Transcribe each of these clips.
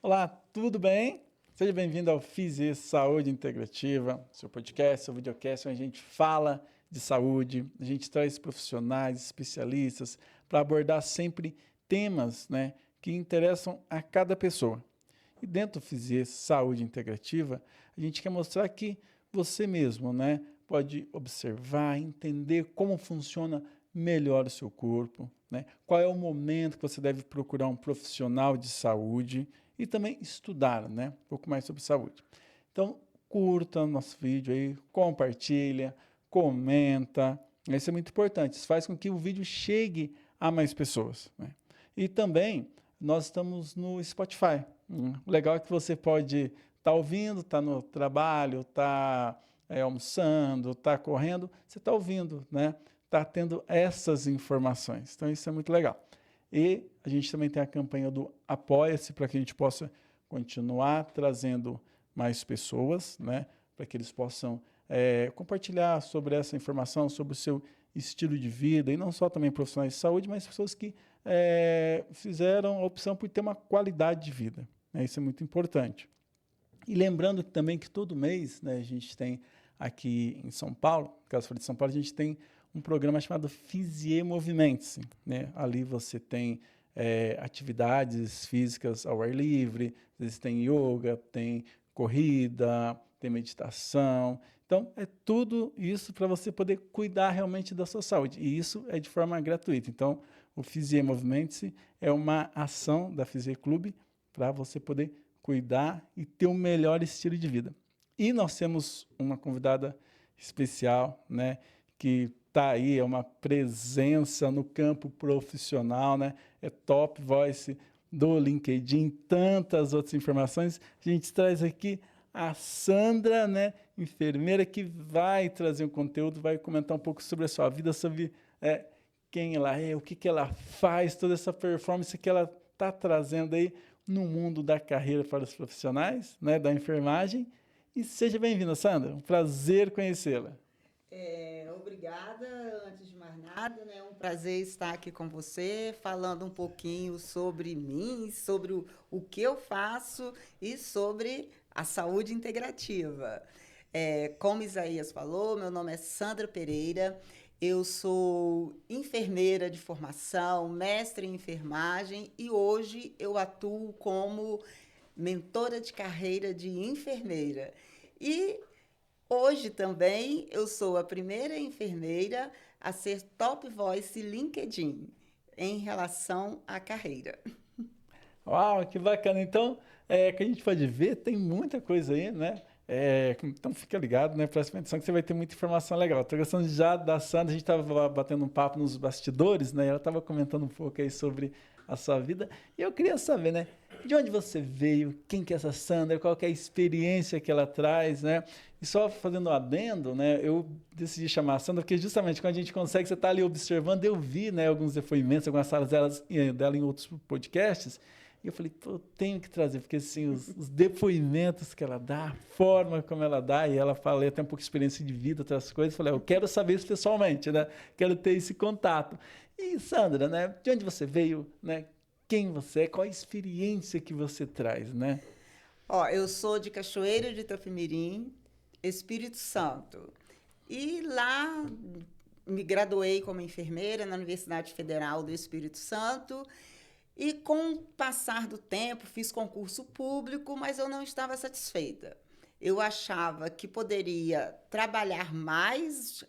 Olá, tudo bem? Seja bem-vindo ao Fizi Saúde Integrativa, seu podcast, seu videocast, onde a gente fala de saúde, a gente traz profissionais, especialistas, para abordar sempre temas, que interessam a cada pessoa. E dentro do Fizi Saúde Integrativa, a gente quer mostrar que você mesmo, pode observar, entender como funciona melhor o seu corpo, qual é o momento que você deve procurar um profissional de saúde e também estudar, um pouco mais sobre saúde. Então, curta o nosso vídeo aí, compartilha, comenta, isso é muito importante, isso faz com que o vídeo chegue a mais pessoas, E também, nós estamos no Spotify. O legal é que você pode estar ouvindo, estar no trabalho, estar almoçando, estar correndo, você está ouvindo, está tendo essas informações. Então, isso é muito legal. E a gente também tem a campanha do Apoia-se para que a gente possa continuar trazendo mais pessoas, para que eles possam compartilhar sobre essa informação, sobre o seu estilo de vida, e não só também profissionais de saúde, mas pessoas que fizeram a opção por ter uma qualidade de vida. Isso é muito importante. E lembrando também que todo mês, a gente tem aqui em São Paulo, no caso de São Paulo, a gente tem um programa chamado Fizi Movimentos. Ali você tem atividades físicas ao ar livre, às vezes tem yoga, tem corrida, tem meditação. Então, é tudo isso para você poder cuidar realmente da sua saúde. E isso é de forma gratuita. Então, o Fizi Movimentos é uma ação da Fizi Clube para você poder cuidar e ter um melhor estilo de vida. E nós temos uma convidada especial, que está aí, é uma presença no campo profissional, é top voice do LinkedIn, tantas outras informações. A gente traz aqui a Sandra, enfermeira, que vai trazer um conteúdo, vai comentar um pouco sobre a sua vida, sobre quem ela é, o que ela faz, toda essa performance que ela está trazendo aí no mundo da carreira para os profissionais, da enfermagem. E seja bem-vinda, Sandra. Um prazer conhecê-la. Obrigada, antes de mais nada, é um prazer estar aqui com você, falando um pouquinho sobre mim, sobre o que eu faço e sobre a saúde integrativa. Como Isaías falou, meu nome é Sandra Pereira, eu sou enfermeira de formação, mestre em enfermagem e hoje eu atuo como mentora de carreira de enfermeira. E hoje também eu sou a primeira enfermeira a ser top voice LinkedIn em relação à carreira. Uau, que bacana. Então, que a gente pode ver, tem muita coisa aí, então fica ligado, presta atenção que você vai ter muita informação legal. Estou gostando já da Sandra, a gente estava batendo um papo nos bastidores, e ela estava comentando um pouco aí sobre a sua vida. E eu queria saber, de onde você veio, quem que é essa Sandra, qual que é a experiência que ela traz, E só fazendo um adendo, eu decidi chamar a Sandra, porque justamente quando a gente consegue, você está ali observando, eu vi, alguns depoimentos, algumas salas dela em outros podcasts, e eu falei, eu tenho que trazer, porque assim, os depoimentos que ela dá, a forma como ela dá, e ela fala até um pouco de experiência de vida, outras coisas, eu falei, eu quero saber isso pessoalmente, Quero ter esse contato. E Sandra, de onde você veio, Quem você é, qual a experiência que você traz, Eu sou de Cachoeiro de Itapemirim, Espírito Santo. E lá me graduei como enfermeira na Universidade Federal do Espírito Santo. E com o passar do tempo, fiz concurso público, mas eu não estava satisfeita. Eu achava que poderia trabalhar mais,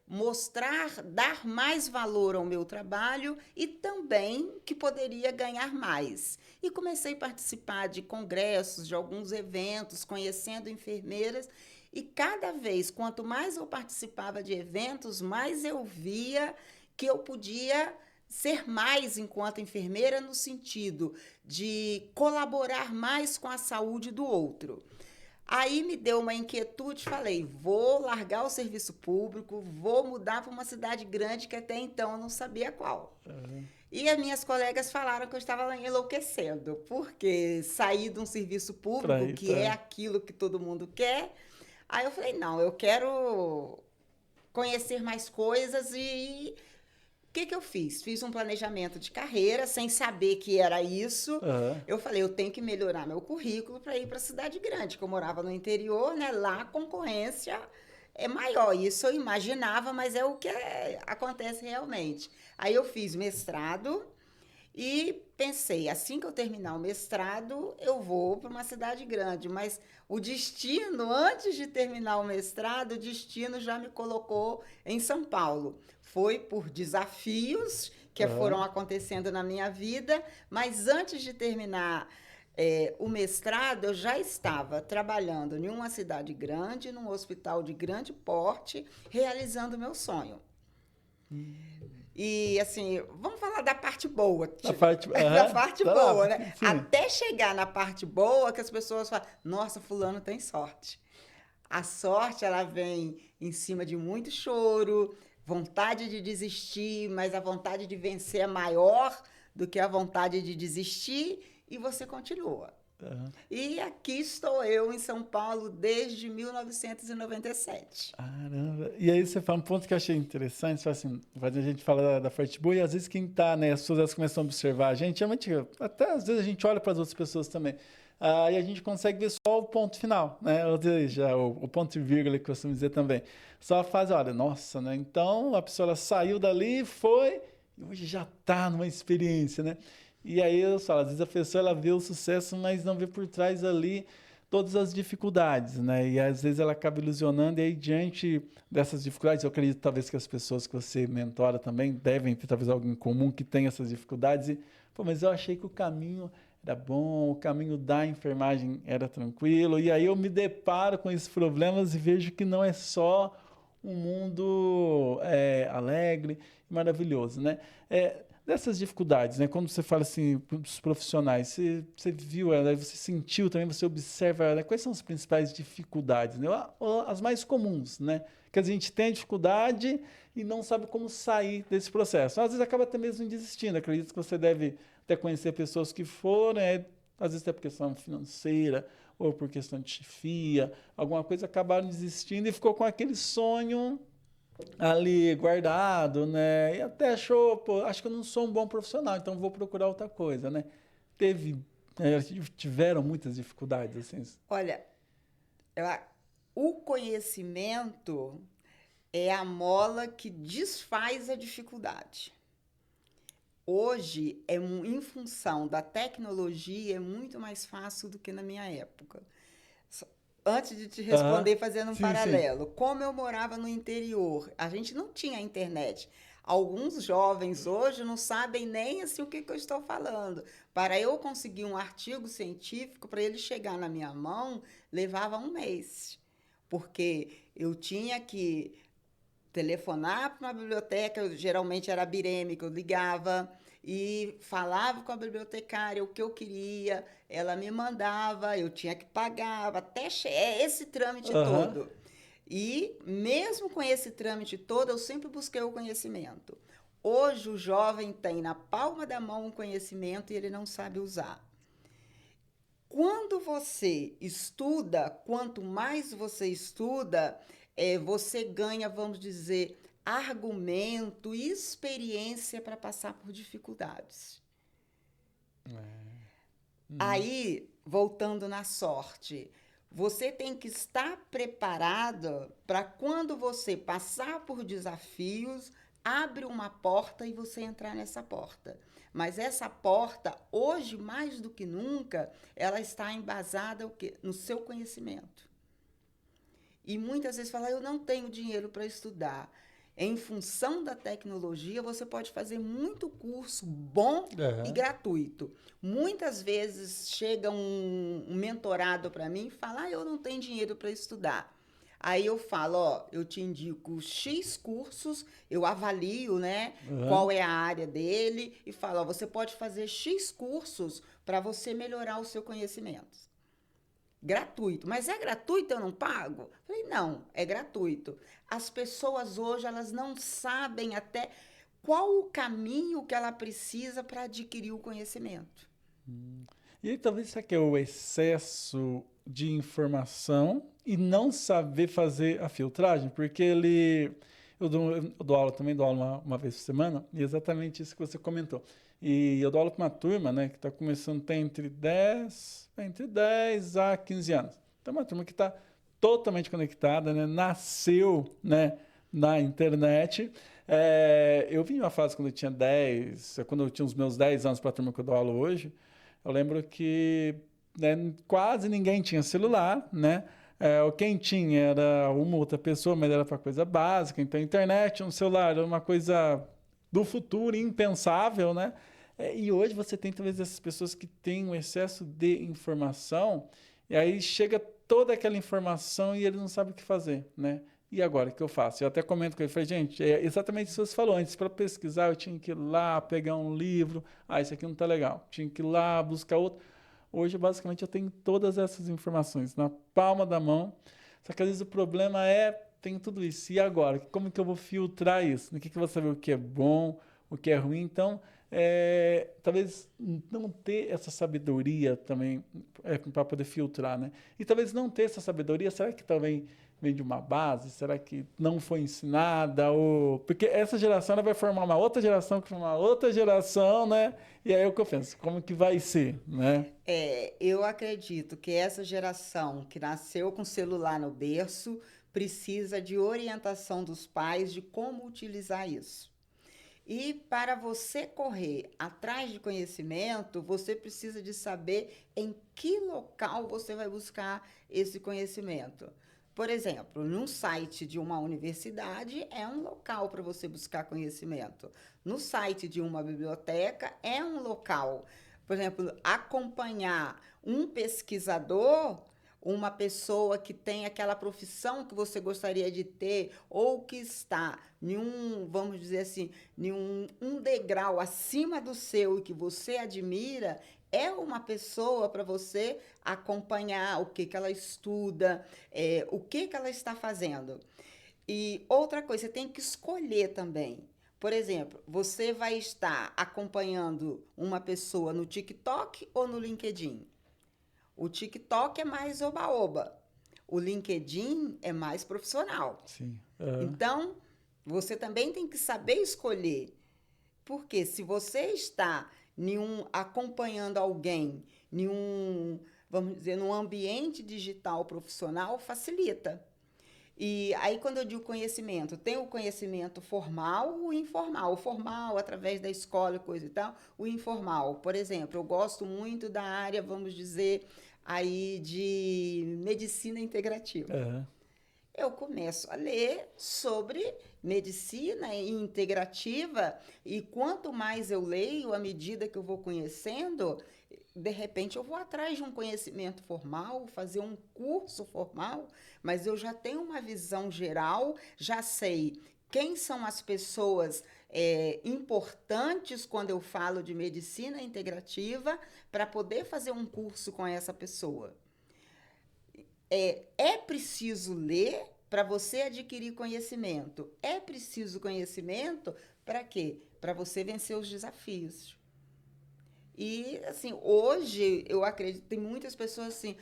mostrar, dar mais valor ao meu trabalho e também que poderia ganhar mais. E comecei a participar de congressos, de alguns eventos, conhecendo enfermeiras. E cada vez, quanto mais eu participava de eventos, mais eu via que eu podia ser mais enquanto enfermeira no sentido de colaborar mais com a saúde do outro. Aí me deu uma inquietude, falei, vou largar o serviço público, vou mudar para uma cidade grande que até então eu não sabia qual. Uhum. E as minhas colegas falaram que eu estava enlouquecendo, porque sair de um serviço público, que é aquilo que todo mundo quer. Aí eu falei, não, eu quero conhecer mais coisas e que eu fiz? Fiz um planejamento de carreira sem saber que era isso. Eu falei, eu tenho que melhorar meu currículo para ir para a cidade grande, que eu morava no interior, né? Lá a concorrência é maior. Isso eu imaginava, mas é o que acontece realmente. Aí eu fiz mestrado e pensei, assim que eu terminar o mestrado, eu vou para uma cidade grande. Mas o destino, antes de terminar o mestrado, o destino já me colocou em São Paulo. Foi por desafios que foram acontecendo na minha vida, mas antes de terminar o mestrado, eu já estava trabalhando em uma cidade grande, num hospital de grande porte, realizando o meu sonho. E, assim, vamos falar da parte boa. Da parte, da parte boa, né? Sim. Até chegar na parte boa, que as pessoas falam, nossa, fulano tem sorte. A sorte, ela vem em cima de muito choro, vontade de desistir, mas a vontade de vencer é maior do que a vontade de desistir, e você continua. E aqui estou eu em São Paulo desde 1997. Caramba. E aí você fala um ponto que eu achei interessante, você fala assim, a gente fala da parte boa e às vezes quem tá, né, as pessoas elas começam a observar a gente, até às vezes a gente olha para as outras pessoas também, e a gente consegue ver só o ponto final, né, ou seja, o ponto e vírgula que eu costumo dizer também. Só a fase, olha, nossa, né, então a pessoa ela saiu dali, foi, e hoje já tá numa experiência, né. E aí eu falo, às vezes a pessoa ela vê o sucesso, mas não vê por trás ali todas as dificuldades, né? E às vezes ela acaba ilusionando, e aí diante dessas dificuldades, eu acredito talvez que as pessoas que você mentora também devem ter talvez algo em comum que tem essas dificuldades, e, pô, mas eu achei que o caminho era bom, o caminho da enfermagem era tranquilo, e aí eu me deparo com esses problemas e vejo que não é só um mundo alegre e maravilhoso, né? Dessas dificuldades, né? Quando você fala assim dos profissionais, você viu ela, você sentiu também, você observa ela, quais são as principais dificuldades, né? As mais comuns, né? Que a gente tem dificuldade e não sabe como sair desse processo. Às vezes acaba até mesmo desistindo. Acredito que você deve até conhecer pessoas que foram, às vezes até por questão financeira ou por questão de chefia, alguma coisa, acabaram desistindo e ficou com aquele sonho ali guardado, né? E até achou, pô, acho que eu não sou um bom profissional, então vou procurar outra coisa, né? Tiveram muitas dificuldades, assim. Olha, o conhecimento é a mola que desfaz a dificuldade. Hoje, em função da tecnologia, é muito mais fácil do que na minha época. Antes de te responder, fazendo um paralelo, como eu morava no interior, a gente não tinha internet. Alguns jovens hoje não sabem nem assim o que eu estou falando. Para eu conseguir um artigo científico, para ele chegar na minha mão, levava um mês. Porque eu tinha que telefonar para uma biblioteca, geralmente era a Bireme que eu ligava, e falava com a bibliotecária o que eu queria, ela me mandava, eu tinha que pagar, até esse trâmite todo. E mesmo com esse trâmite todo, eu sempre busquei o conhecimento. Hoje o jovem tem na palma da mão um conhecimento e ele não sabe usar. Quando você estuda, quanto mais você estuda, você ganha, vamos dizer, argumento e experiência para passar por dificuldades. Aí, voltando na sorte, você tem que estar preparado para quando você passar por desafios, abre uma porta e você entrar nessa porta. Mas essa porta, hoje mais do que nunca, ela está embasada no seu conhecimento. E muitas vezes fala, eu não tenho dinheiro para estudar. Em função da tecnologia, você pode fazer muito curso bom e gratuito. Muitas vezes chega um mentorado para mim e fala, eu não tenho dinheiro para estudar. Aí eu falo, eu te indico X cursos, eu avalio, né, qual é a área dele e falo, você pode fazer X cursos para você melhorar o seu conhecimento. Gratuito. Mas é gratuito, eu não pago? Falei, não, é gratuito. As pessoas hoje, elas não sabem até qual o caminho que ela precisa para adquirir o conhecimento. E aí, talvez isso aqui é o excesso de informação e não saber fazer a filtragem, porque eu dou aula também, dou aula uma vez por semana, e exatamente isso que você comentou. E eu dou aula com uma turma, né, que está começando, tem entre 10 a 15 anos. Então, uma turma que está totalmente conectada, né, nasceu, né, na internet. Eu vim uma fase quando eu tinha 10, quando eu tinha os meus 10 anos para a turma que eu dou aula hoje, eu lembro que, né, quase ninguém tinha celular, né? Quem tinha era uma outra pessoa, mas era para coisa básica. Então, a internet, um celular, era uma coisa do futuro, impensável, né? E hoje você tem talvez essas pessoas que têm um excesso de informação, e aí chega toda aquela informação e eles não sabem o que fazer, né? E agora, o que eu faço? Eu até comento com ele, falei, gente, é exatamente isso que você falou antes, para pesquisar eu tinha que ir lá, pegar um livro, isso aqui não está legal, tinha que ir lá, buscar outro. Hoje, basicamente, eu tenho todas essas informações na palma da mão, só que às vezes o problema tenho tudo isso, e agora? Como que eu vou filtrar isso? No que eu vou saber o que é bom, o que é ruim? Então, talvez não ter essa sabedoria também para poder filtrar, né? E talvez não ter essa sabedoria, será que também vem de uma base? Será que não foi ensinada? Porque essa geração ela vai formar uma outra geração, que forma uma outra geração, né? E aí é o que eu penso, como que vai ser, né? Eu acredito que essa geração que nasceu com celular no berço precisa de orientação dos pais de como utilizar isso. E para você correr atrás de conhecimento, você precisa de saber em que local você vai buscar esse conhecimento. Por exemplo, num site de uma universidade é um local para você buscar conhecimento. No site de uma biblioteca é um local. Por exemplo, acompanhar um pesquisador, uma pessoa que tem aquela profissão que você gostaria de ter ou que está em vamos dizer assim, em um degrau acima do seu e que você admira, é uma pessoa para você acompanhar o que ela estuda, o que ela está fazendo. E outra coisa, você tem que escolher também. Por exemplo, você vai estar acompanhando uma pessoa no TikTok ou no LinkedIn? O TikTok é mais oba-oba. O LinkedIn é mais profissional. Sim. Então, você também tem que saber escolher. Porque se você está acompanhando alguém vamos dizer, num ambiente digital profissional, facilita. E aí, quando eu digo conhecimento, tem o conhecimento formal e o informal. O formal, através da escola e coisa e tal. O informal, por exemplo, eu gosto muito da área, vamos dizer, aí de medicina integrativa. Eu começo a ler sobre medicina integrativa e quanto mais eu leio, à medida que eu vou conhecendo, de repente eu vou atrás de um conhecimento formal, fazer um curso formal, mas eu já tenho uma visão geral, já sei quem são as pessoas importantes quando eu falo de medicina integrativa para poder fazer um curso com essa pessoa. É preciso ler para você adquirir conhecimento. É preciso conhecimento para quê? Para você vencer os desafios. E, assim, hoje, eu acredito, tem muitas pessoas assim,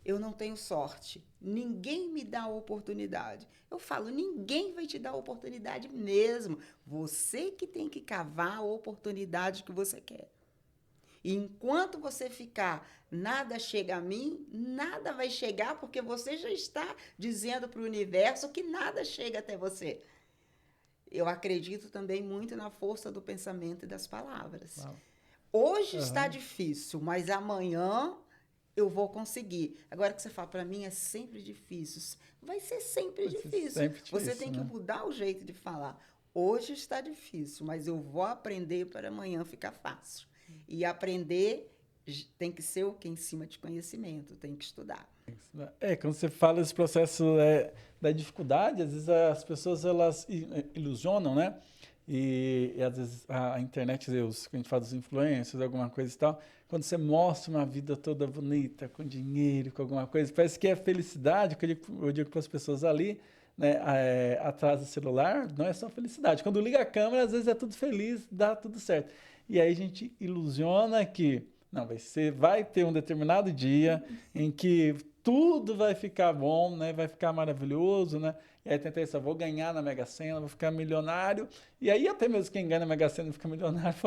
eu não tenho sorte, ninguém me dá a oportunidade. Eu falo, ninguém vai te dar a oportunidade mesmo. Você que tem que cavar a oportunidade que você quer. E enquanto você ficar, nada chega a mim, nada vai chegar, porque você já está dizendo para o universo que nada chega até você. Eu acredito também muito na força do pensamento e das palavras. Uau. Hoje está difícil, mas amanhã eu vou conseguir. Agora que você fala, para mim é sempre difícil. Vai ser sempre difícil. Você tem que mudar o jeito de falar. Hoje está difícil, mas eu vou aprender para amanhã ficar fácil. E aprender tem que ser o que em cima de conhecimento, tem que estudar. Quando você fala desse processo da dificuldade, às vezes as pessoas elas ilusionam, né? E às vezes a internet, que a gente fala dos influencers, alguma coisa e tal, quando você mostra uma vida toda bonita, com dinheiro, com alguma coisa, parece que é felicidade, que eu digo para as pessoas ali, né, atrás do celular, não é só felicidade. Quando liga a câmera, às vezes é tudo feliz, dá tudo certo. E aí a gente ilusiona que vai ter um determinado dia em que tudo vai ficar bom, né? Vai ficar maravilhoso, né? E aí tenta isso, eu vou ganhar na Mega Sena, vou ficar milionário. E aí até mesmo quem ganha na Mega Sena e fica milionário,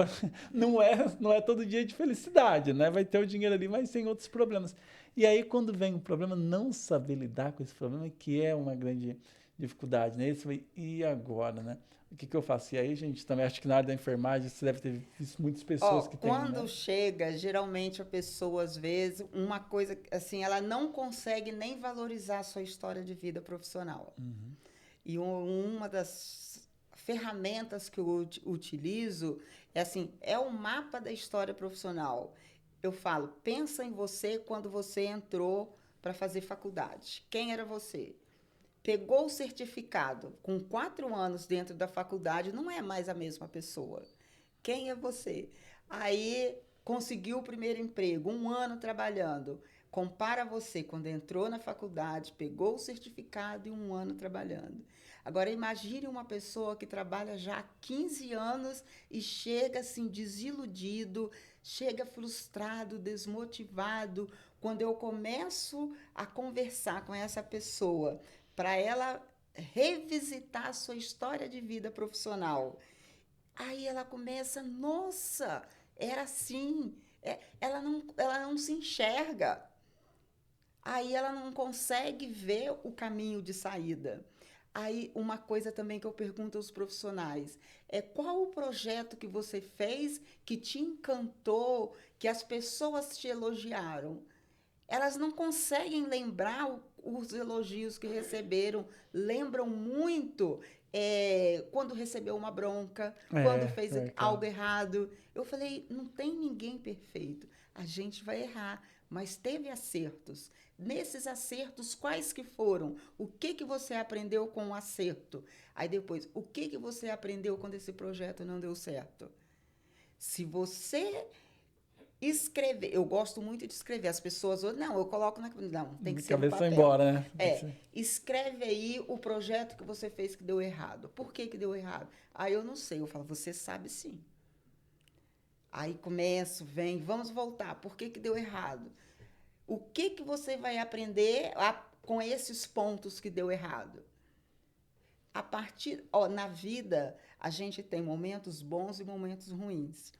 não é todo dia de felicidade, né? Vai ter o dinheiro ali, mas tem outros problemas. E aí quando vem um problema, não saber lidar com esse problema, que é uma grande dificuldade, né? E agora, né? O que eu faço? E aí, gente, também acho que na área da enfermagem você deve ter visto muitas pessoas que têm, quando né? chega, geralmente a pessoa, às vezes, uma coisa assim, ela não consegue nem valorizar a sua história de vida profissional. E uma das ferramentas que eu utilizo é assim, é o mapa da história profissional. Eu falo, pensa em você quando você entrou para fazer faculdade. Quem era você? Pegou o certificado com 4 anos dentro da faculdade, não é mais a mesma pessoa. Quem é você? Aí conseguiu o primeiro emprego, 1 ano trabalhando. Compara você quando entrou na faculdade, pegou o certificado e 1 ano trabalhando. Agora imagine uma pessoa que trabalha já há 15 anos e chega assim desiludido, chega frustrado, desmotivado. Quando eu começo a conversar com essa pessoa para ela revisitar a sua história de vida profissional, aí ela começa, nossa, era assim. Ela não se enxerga. Aí ela não consegue ver o caminho de saída. Aí uma coisa também que eu pergunto aos profissionais é qual o projeto que você fez que te encantou, que as pessoas te elogiaram? Elas não conseguem lembrar os elogios que receberam, lembram muito quando recebeu uma bronca, quando fez Claro. algo errado. Eu falei, não tem ninguém perfeito, a gente vai errar, mas teve acertos. Nesses acertos, quais que foram? O que você aprendeu com o acerto? Aí depois, o que você aprendeu quando esse projeto não deu certo? Se você escrever, eu gosto muito de escrever. As pessoas, não, eu coloco na. Não, tem que ser no Cabeça vai papel. embora, né? Escreve aí o projeto que você fez que deu errado. Por que deu errado? Aí eu não sei. Eu falo, você sabe sim. Aí começo, vem, vamos voltar. Por que deu errado? O que você vai aprender com esses pontos que deu errado? Na vida, a gente tem momentos bons e momentos ruins.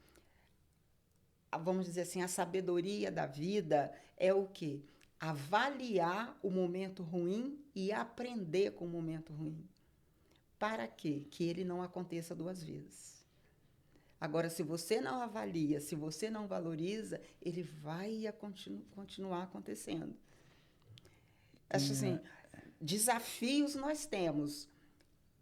Vamos dizer assim, a sabedoria da vida é o quê? Avaliar o momento ruim e aprender com o momento ruim. Para quê? Que ele não aconteça 2 vezes. Agora, se você não avalia, se você não valoriza, ele vai continuar acontecendo. Acho assim, desafios nós temos.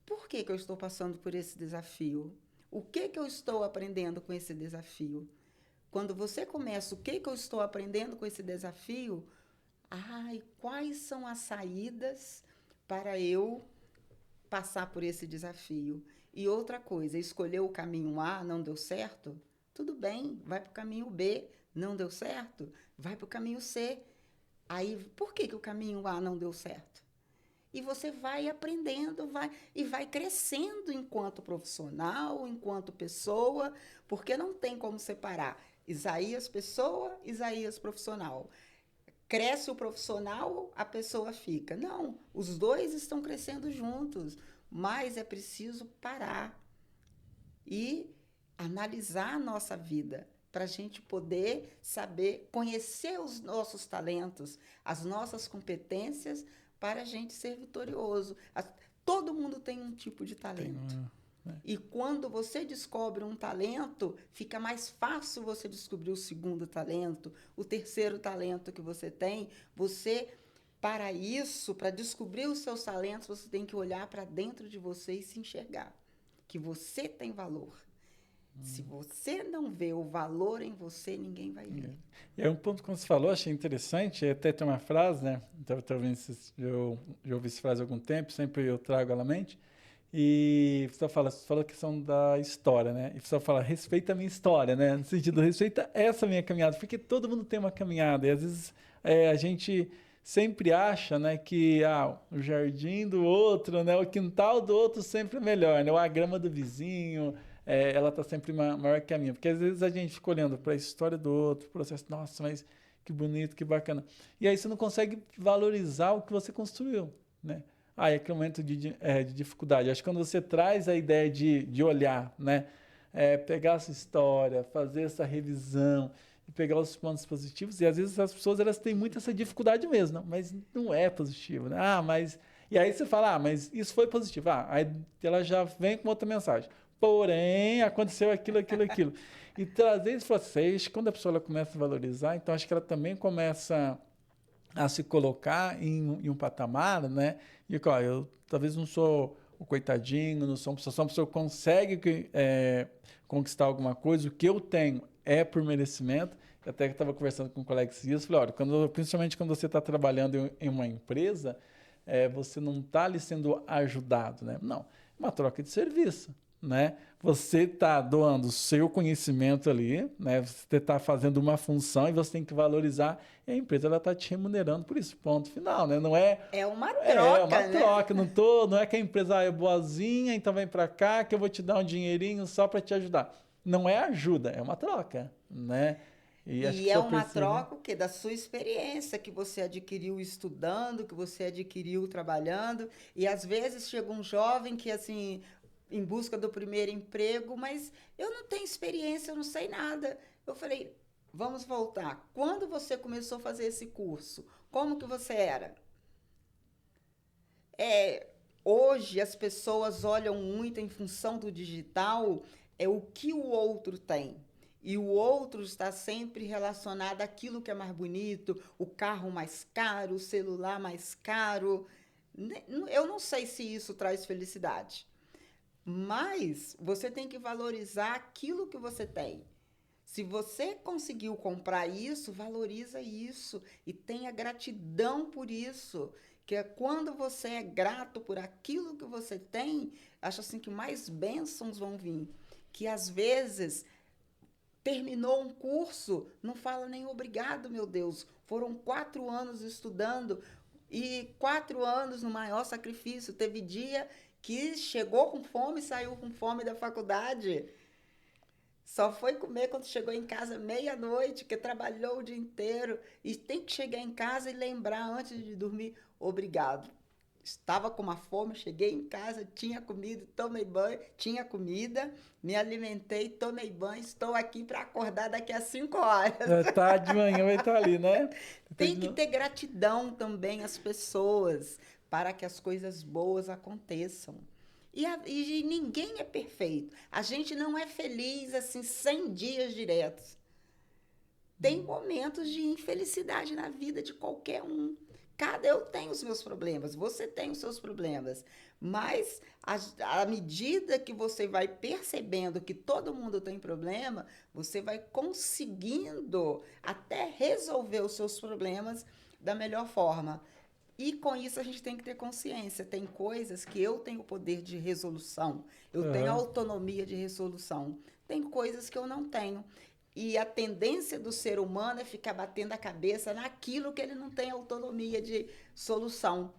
Por que eu estou passando por esse desafio? O que eu estou aprendendo com esse desafio? Quando você começa, o que eu estou aprendendo com esse desafio? Quais são as saídas para eu passar por esse desafio? E outra coisa, escolheu o caminho A, não deu certo? Tudo bem, vai para o caminho B, não deu certo? Vai para o caminho C. Aí, por que o caminho A não deu certo? E você vai aprendendo, vai crescendo enquanto profissional, enquanto pessoa, porque não tem como separar Isaías pessoa, Isaías profissional. Cresce o profissional, a pessoa fica. Não, os dois estão crescendo juntos, mas é preciso parar e analisar a nossa vida para a gente poder saber, conhecer os nossos talentos, as nossas competências, para a gente ser vitorioso. Todo mundo tem um tipo de talento. E quando você descobre um talento, fica mais fácil você descobrir o segundo talento, o terceiro talento que você tem. Para isso, para descobrir os seus talentos, você tem que olhar para dentro de você e se enxergar. Que você tem valor. Se você não vê o valor em você, ninguém vai ver. E aí um ponto que você falou, achei interessante, até tem uma frase, né? Eu já ouvi essa frase há algum tempo, sempre eu trago ela à mente. E você fala a questão da história, né? E você fala, respeita a minha história, né? No sentido, respeita essa minha caminhada, porque todo mundo tem uma caminhada. E às vezes a gente sempre acha, né, que o jardim do outro, né, o quintal do outro sempre é melhor, né? Ou a grama do vizinho, ela está sempre maior que a minha. Porque às vezes a gente fica olhando para a história do outro, processo, nossa, mas que bonito, que bacana. E aí você não consegue valorizar o que você construiu, né? É aquele momento de dificuldade. Acho que quando você traz a ideia de olhar, né? Pegar essa história, fazer essa revisão e pegar os pontos positivos, e às vezes as pessoas elas têm muito essa dificuldade mesmo, não, mas não é positivo, né? Mas... E aí você fala, mas isso foi positivo. Aí ela já vem com outra mensagem. Porém, aconteceu aquilo, aquilo, aquilo. E trazer isso para vocês, quando a pessoa ela começa a valorizar, então acho que ela também começa a se colocar em um patamar, né? E eu talvez não sou o coitadinho, não sou uma pessoa que consegue conquistar alguma coisa, o que eu tenho é por merecimento. Eu até estava conversando com um colega esses dias, falei, olha, principalmente quando você está trabalhando em uma empresa, você não está ali sendo ajudado, né? Não, é uma troca de serviço, né? Você está doando o seu conhecimento ali, né? Você está fazendo uma função e você tem que valorizar, e a empresa ela está te remunerando por isso, ponto final, né? Não é... É uma troca, É uma né? troca, não é que a empresa é boazinha, então vem para cá que eu vou te dar um dinheirinho só para te ajudar. Não é ajuda, é uma troca, né? E acho que E é só uma perceber. troca o quê? Da sua experiência que você adquiriu estudando, que você adquiriu trabalhando. E às vezes chega um jovem que, assim, em busca do primeiro emprego, mas eu não tenho experiência, eu não sei nada. Eu falei, vamos voltar. Quando você começou a fazer esse curso, como que você era? É, hoje as pessoas olham muito em função do digital, é o que o outro tem. E o outro está sempre relacionado àquilo que é mais bonito, o carro mais caro, o celular mais caro. Eu não sei se isso traz felicidade, mas você tem que valorizar aquilo que você tem. Se você conseguiu comprar isso, valoriza isso e tenha gratidão por isso. Que é quando você é grato por aquilo que você tem, acho assim que mais bênçãos vão vir. Que às vezes terminou um curso, não fala nem obrigado, meu Deus. Foram 4 anos estudando e 4 anos no maior sacrifício. Teve dia que chegou com fome, saiu com fome da faculdade. Só foi comer quando chegou em casa meia-noite, que trabalhou o dia inteiro. E tem que chegar em casa e lembrar antes de dormir, obrigado. Estava com uma fome, cheguei em casa, tinha comida, tomei banho, tinha comida, me alimentei, tomei banho, estou aqui para acordar daqui a 5 horas. Tá de manhã vai estar ali, né? Tem que ter gratidão também às pessoas para que as coisas boas aconteçam. E ninguém é perfeito. A gente não é feliz assim 100 dias diretos. Tem momentos de infelicidade na vida de qualquer um. Eu tenho os meus problemas, você tem os seus problemas. Mas à medida que você vai percebendo que todo mundo tem problema, você vai conseguindo até resolver os seus problemas da melhor forma. E com isso a gente tem que ter consciência. Tem coisas que eu tenho poder de resolução, eu tenho Aham. autonomia de resolução. Tem coisas que eu não tenho. E a tendência do ser humano é ficar batendo a cabeça naquilo que ele não tem autonomia de solução.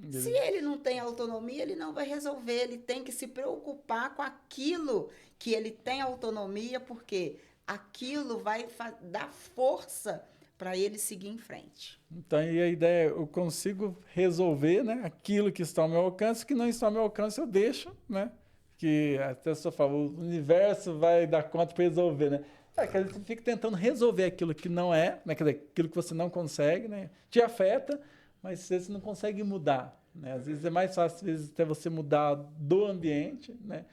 Se ele não tem autonomia, ele não vai resolver. Ele tem que se preocupar com aquilo que ele tem autonomia, porque aquilo vai dar força para ele seguir em frente. Então, e a ideia é, eu consigo resolver, né, aquilo que está ao meu alcance, que não está ao meu alcance, eu deixo, né? Que até só falou, o universo vai dar conta para resolver, né? Que a gente fica tentando resolver aquilo que não é, né? Quer dizer, aquilo que você não consegue, né? Te afeta, mas você não consegue mudar, né? Às vezes é mais fácil, às vezes, até você mudar do ambiente, né?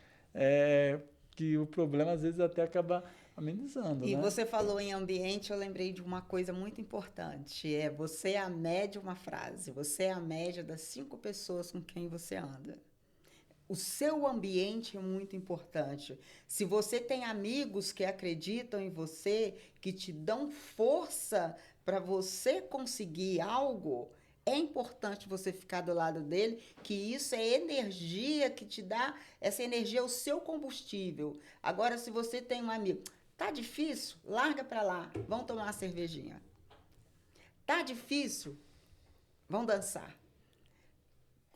Que o problema, às vezes, até acaba amenizando, E né? você falou em ambiente, eu lembrei de uma coisa muito importante. Você é a média, uma frase. Você é a média das 5 pessoas com quem você anda. O seu ambiente é muito importante. Se você tem amigos que acreditam em você, que te dão força para você conseguir algo, é importante você ficar do lado dele, que isso é energia que te dá, essa energia é o seu combustível. Agora, se você tem um amigo, tá difícil? Larga para lá, vamos tomar uma cervejinha. Tá difícil? Vamos dançar.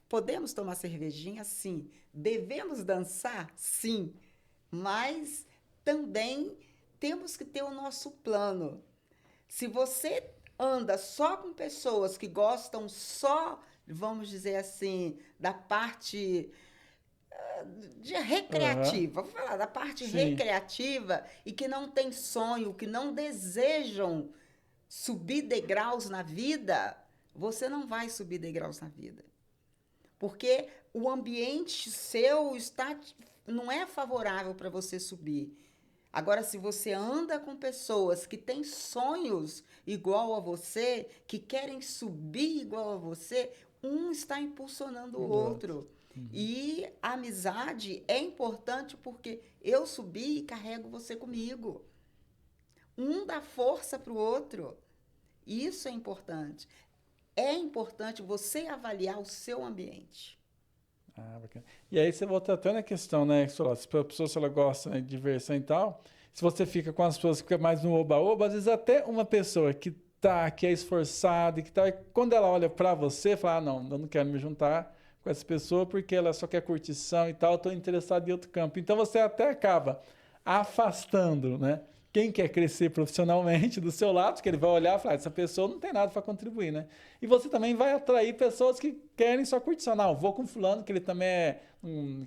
Podemos tomar cervejinha? Sim. Devemos dançar? Sim. mas também temos que ter o nosso plano. Se você anda só com pessoas que gostam só, vamos dizer assim, da parte de recreativa, vou falar da parte Sim. recreativa e que não tem sonho, que não desejam subir degraus na vida, você não vai subir degraus na vida. Porque o ambiente seu não é favorável para você subir. Agora, se você anda com pessoas que têm sonhos igual a você, que querem subir igual a você, um está impulsionando o outro. E a amizade é importante porque eu subi e carrego você comigo. Um dá força para o outro. Isso é importante. É importante você avaliar o seu ambiente. Ah, bacana. E aí você volta até na questão, né? Se a pessoa se ela gosta, né, de diversão e tal, se você fica com as pessoas que fica mais no oba-oba, às vezes até uma pessoa que é esforçada e que tá, quando ela olha pra você, fala, ah, não, eu não quero me juntar com essa pessoa porque ela só quer curtição e tal, eu tô interessado em outro campo. Então você até acaba afastando, né? Quem quer crescer profissionalmente do seu lado, que ele vai olhar e falar, essa pessoa não tem nada para contribuir, né? E você também vai atrair pessoas que querem só curtição. Não, vou com fulano, que ele também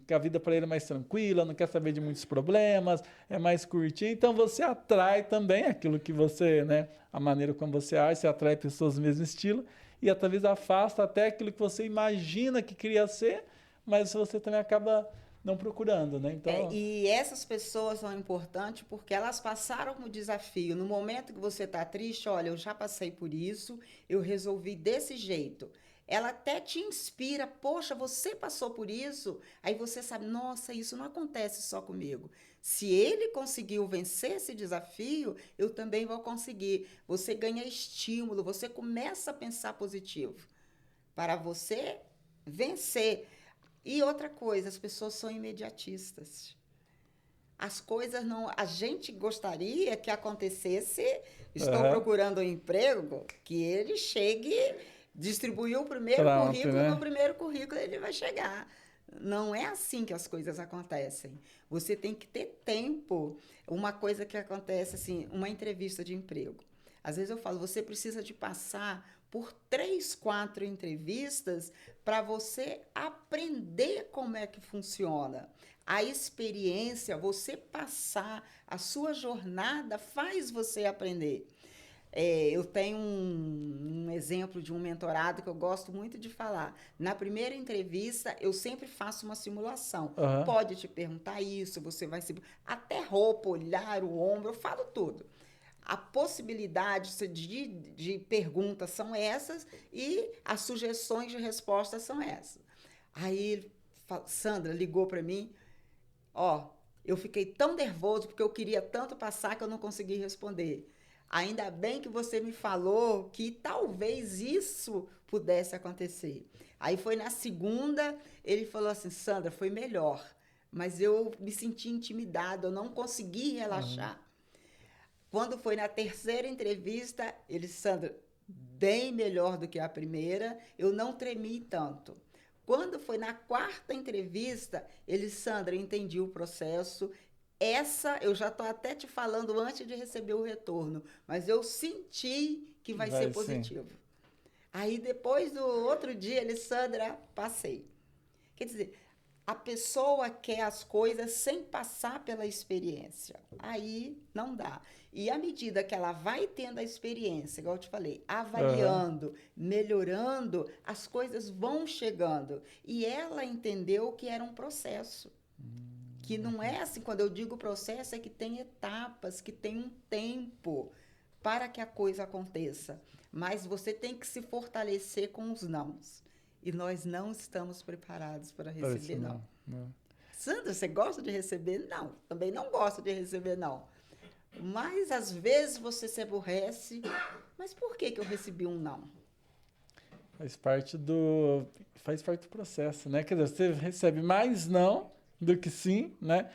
que a vida para ele é mais tranquila, não quer saber de muitos problemas, é mais curtir. Então você atrai também aquilo que você, né? A maneira como você age, você atrai pessoas do mesmo estilo e talvez afasta até aquilo que você imagina que queria ser, mas você também acaba não procurando, né? Então, E essas pessoas são importantes porque elas passaram o desafio. No momento que você está triste, olha, eu já passei por isso, eu resolvi desse jeito. Ela até te inspira, poxa, você passou por isso, aí você sabe, nossa, isso não acontece só comigo. Se ele conseguiu vencer esse desafio, eu também vou conseguir. Você ganha estímulo, você começa a pensar positivo para você vencer. E outra coisa, as pessoas são imediatistas. As coisas não. A gente gostaria que acontecesse. Estou procurando um emprego, que ele chegue, distribuiu o primeiro pronto, currículo, né? no primeiro currículo ele vai chegar. Não é assim que as coisas acontecem. Você tem que ter tempo. Uma coisa que acontece assim, uma entrevista de emprego. Às vezes eu falo, você precisa de passar por 3, 4 entrevistas para você aprender como é que funciona. A experiência, você passar, a sua jornada faz você aprender. Eu tenho um exemplo de um mentorado que eu gosto muito de falar. Na primeira entrevista, eu sempre faço uma simulação. Pode te perguntar isso, você vai se... Até roupa, olhar, o ombro, eu falo tudo. A possibilidade de perguntas são essas e as sugestões de respostas são essas. Aí, Sandra ligou para mim, eu fiquei tão nervoso porque eu queria tanto passar que eu não consegui responder. Ainda bem que você me falou que talvez isso pudesse acontecer. Aí foi na segunda, ele falou assim, Sandra, foi melhor, mas eu me senti intimidado, eu não consegui relaxar. Quando foi na terceira entrevista, ele, Sandra, bem melhor do que a primeira, eu não tremi tanto. Quando foi na quarta entrevista, ele, Sandra, eu entendi o processo. Essa, eu já estou até te falando antes de receber o retorno, mas eu senti que vai ser positivo. Sim. Aí, depois do outro dia, ele, Sandra, passei. Quer dizer, a pessoa quer as coisas sem passar pela experiência. Aí não dá. E à medida que ela vai tendo a experiência, igual eu te falei, avaliando, melhorando, as coisas vão chegando. E ela entendeu que era um processo. Que não é assim, quando eu digo processo, é que tem etapas, que tem um tempo para que a coisa aconteça. Mas você tem que se fortalecer com os nãos. E nós não estamos preparados para receber não. Sandra, você gosta de receber não? Também não gosto de receber não. Mas, às vezes, você se aborrece. Mas por que eu recebi um não? Faz parte do processo, né? Quer dizer, você recebe mais não do que sim, né?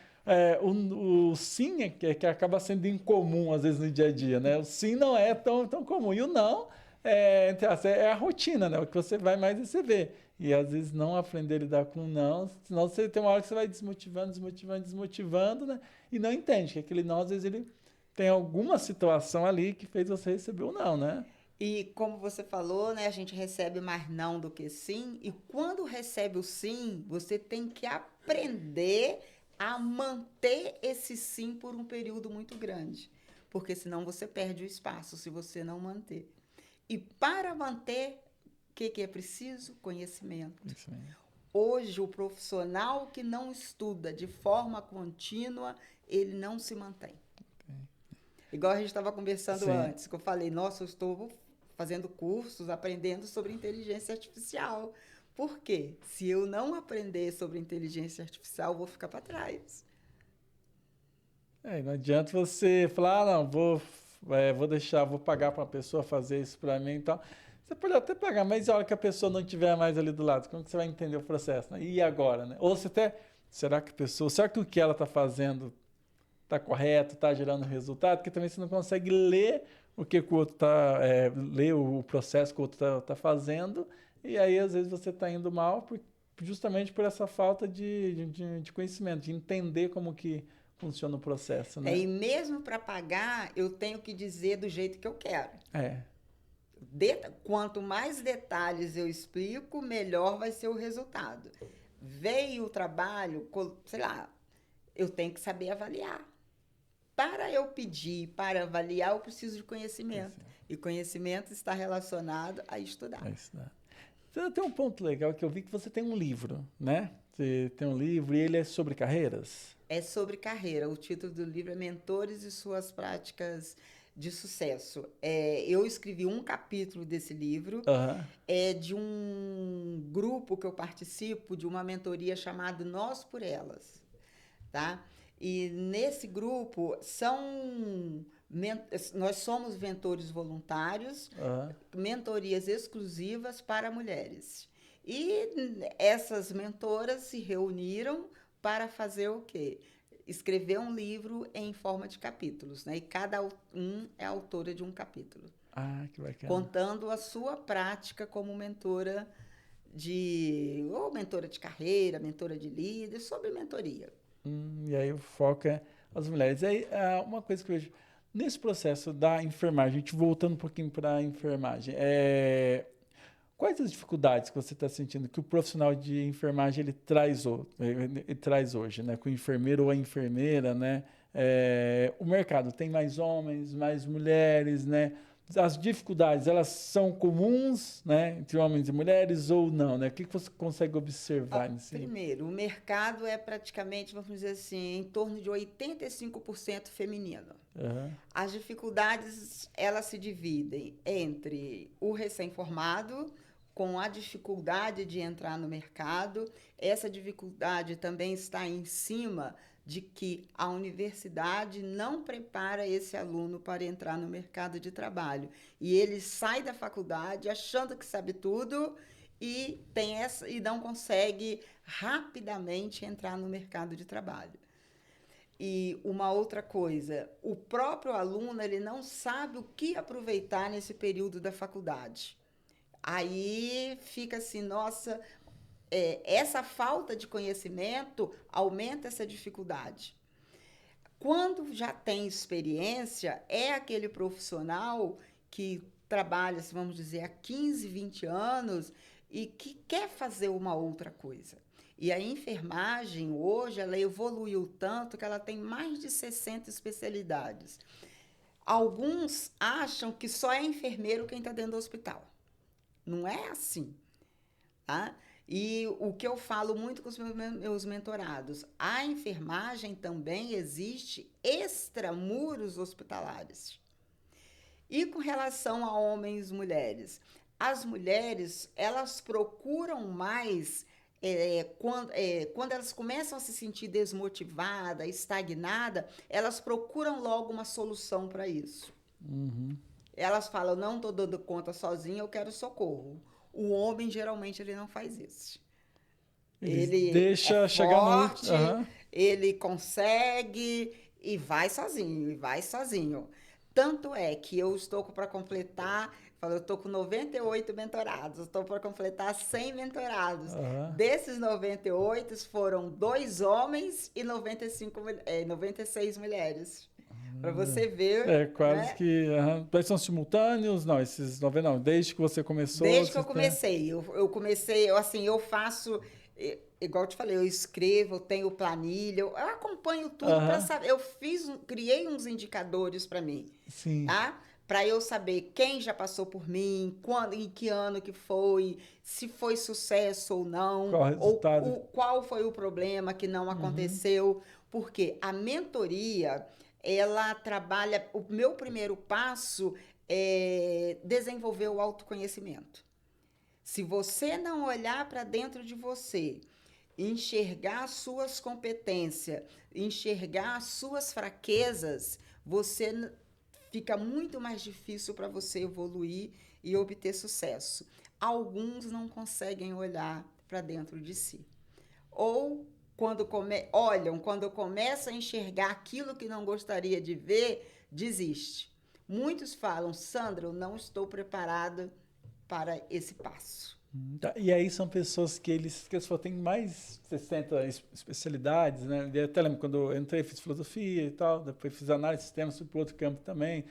O sim é que acaba sendo incomum, às vezes, no dia a dia, né? O sim não é tão comum. E o não é a rotina, né? O que você vai mais receber. E às vezes não aprender a lidar com não, senão você tem uma hora que você vai desmotivando, né? E não entende que aquele não, às vezes ele tem alguma situação ali que fez você receber o não, né? E como você falou, né, a gente recebe mais não do que sim, e quando recebe o sim, você tem que aprender a manter esse sim por um período muito grande, porque senão você perde o espaço se você não manter. E para manter, o que é preciso? Conhecimento. Isso aí. Hoje, o profissional que não estuda de forma contínua, ele não se mantém. Igual a gente estava conversando antes, que eu falei, nossa, eu estou fazendo cursos, aprendendo sobre inteligência artificial. Por quê? Se eu não aprender sobre inteligência artificial, eu vou ficar para trás. Não adianta você falar, não, vou pagar para uma pessoa fazer isso para mim e tal. Você pode até pagar, mas a hora que a pessoa não estiver mais ali do lado, como que você vai entender o processo, né? E agora, né? Ou você até, será que o que ela está fazendo está correto, está gerando resultado? Porque também você não consegue ler o que o outro está, ler o processo que o outro está fazendo, e aí às vezes você está indo mal justamente por essa falta de conhecimento, de entender como que funciona o processo, né? E mesmo para pagar, eu tenho que dizer do jeito que eu quero. Quanto mais detalhes eu explico, melhor vai ser o resultado. Veio o trabalho, sei lá, eu tenho que saber avaliar. Para eu pedir, para avaliar, eu preciso de conhecimento. E conhecimento está relacionado a estudar. Então, tem um ponto legal que eu vi que você tem um livro, né? Você tem um livro e ele é sobre carreiras? É sobre carreira. O título do livro é Mentores e Suas Práticas de Sucesso. Eu escrevi um capítulo desse livro. É de um grupo que eu participo, de uma mentoria chamada Nós por Elas. Tá? E nesse grupo nós somos mentores voluntários, mentorias exclusivas para mulheres. E essas mentoras se reuniram para fazer o quê? Escrever um livro em forma de capítulos, né? E cada um é autora de um capítulo. Que bacana. Contando a sua prática como mentora ou mentora de carreira, mentora de líder, sobre mentoria. E aí o foco é as mulheres. Aí, uma coisa que eu vejo, nesse processo da enfermagem, a gente voltando um pouquinho para a enfermagem, quais as dificuldades que você está sentindo que o profissional de enfermagem ele traz hoje, né? Com o enfermeiro ou a enfermeira, né? O mercado tem mais homens, mais mulheres, né? As dificuldades, elas são comuns, né, entre homens e mulheres ou não, né? O que você consegue observar nisso? Primeiro, o mercado é praticamente, vamos dizer assim, em torno de 85% feminino. As dificuldades, elas se dividem entre o recém-formado, com a dificuldade de entrar no mercado. Essa dificuldade também está em cima de que a universidade não prepara esse aluno para entrar no mercado de trabalho. E ele sai da faculdade achando que sabe tudo e não consegue rapidamente entrar no mercado de trabalho. E uma outra coisa, o próprio aluno ele não sabe o que aproveitar nesse período da faculdade. Aí fica assim, nossa, essa falta de conhecimento aumenta essa dificuldade. Quando já tem experiência, é aquele profissional que trabalha, vamos dizer, há 15, 20 anos e que quer fazer uma outra coisa. E a enfermagem, hoje, ela evoluiu tanto que ela tem mais de 60 especialidades. Alguns acham que só é enfermeiro quem está dentro do hospital. Não é assim, tá? E o que eu falo muito com os meus mentorados, a enfermagem também existe extramuros hospitalares. E com relação a homens e mulheres, as mulheres, elas procuram mais, quando elas começam a se sentir desmotivadas, estagnadas, elas procuram logo uma solução para isso. Elas falam, não estou dando conta sozinha, eu quero socorro. O homem, geralmente, ele não faz isso. Ele deixa chegar forte, no... ele consegue e vai sozinho, Tanto é que eu estou para completar, eu estou com 98 mentorados, estou para completar 100 mentorados. Desses 98 foram 2 homens e 96 mulheres. Para você ver. É quase né? que. Dois são simultâneos? Não, esses 90 não. Desde que você começou. Desde que eu comecei. Eu comecei, eu faço. Igual eu te falei, eu escrevo, eu tenho planilha, eu acompanho tudo para saber. Criei uns indicadores para mim. Sim. Tá? Para eu saber quem já passou por mim, quando, em que ano que foi, se foi sucesso ou não, qual o resultado? Qual foi o problema que não aconteceu, porque a mentoria, ela trabalha, o meu primeiro passo é desenvolver o autoconhecimento. Se você não olhar para dentro de você, enxergar suas competências, enxergar suas fraquezas, fica muito mais difícil para você evoluir e obter sucesso. Alguns não conseguem olhar para dentro de si. Ou quando começam a enxergar aquilo que não gostaria de ver, desiste. Muitos falam, Sandra, eu não estou preparada para esse passo. E aí são pessoas que eles têm mais 60 especialidades, né? Eu até lembro quando eu entrei, fiz filosofia e tal, depois fiz análise de sistemas, fui para outro campo também,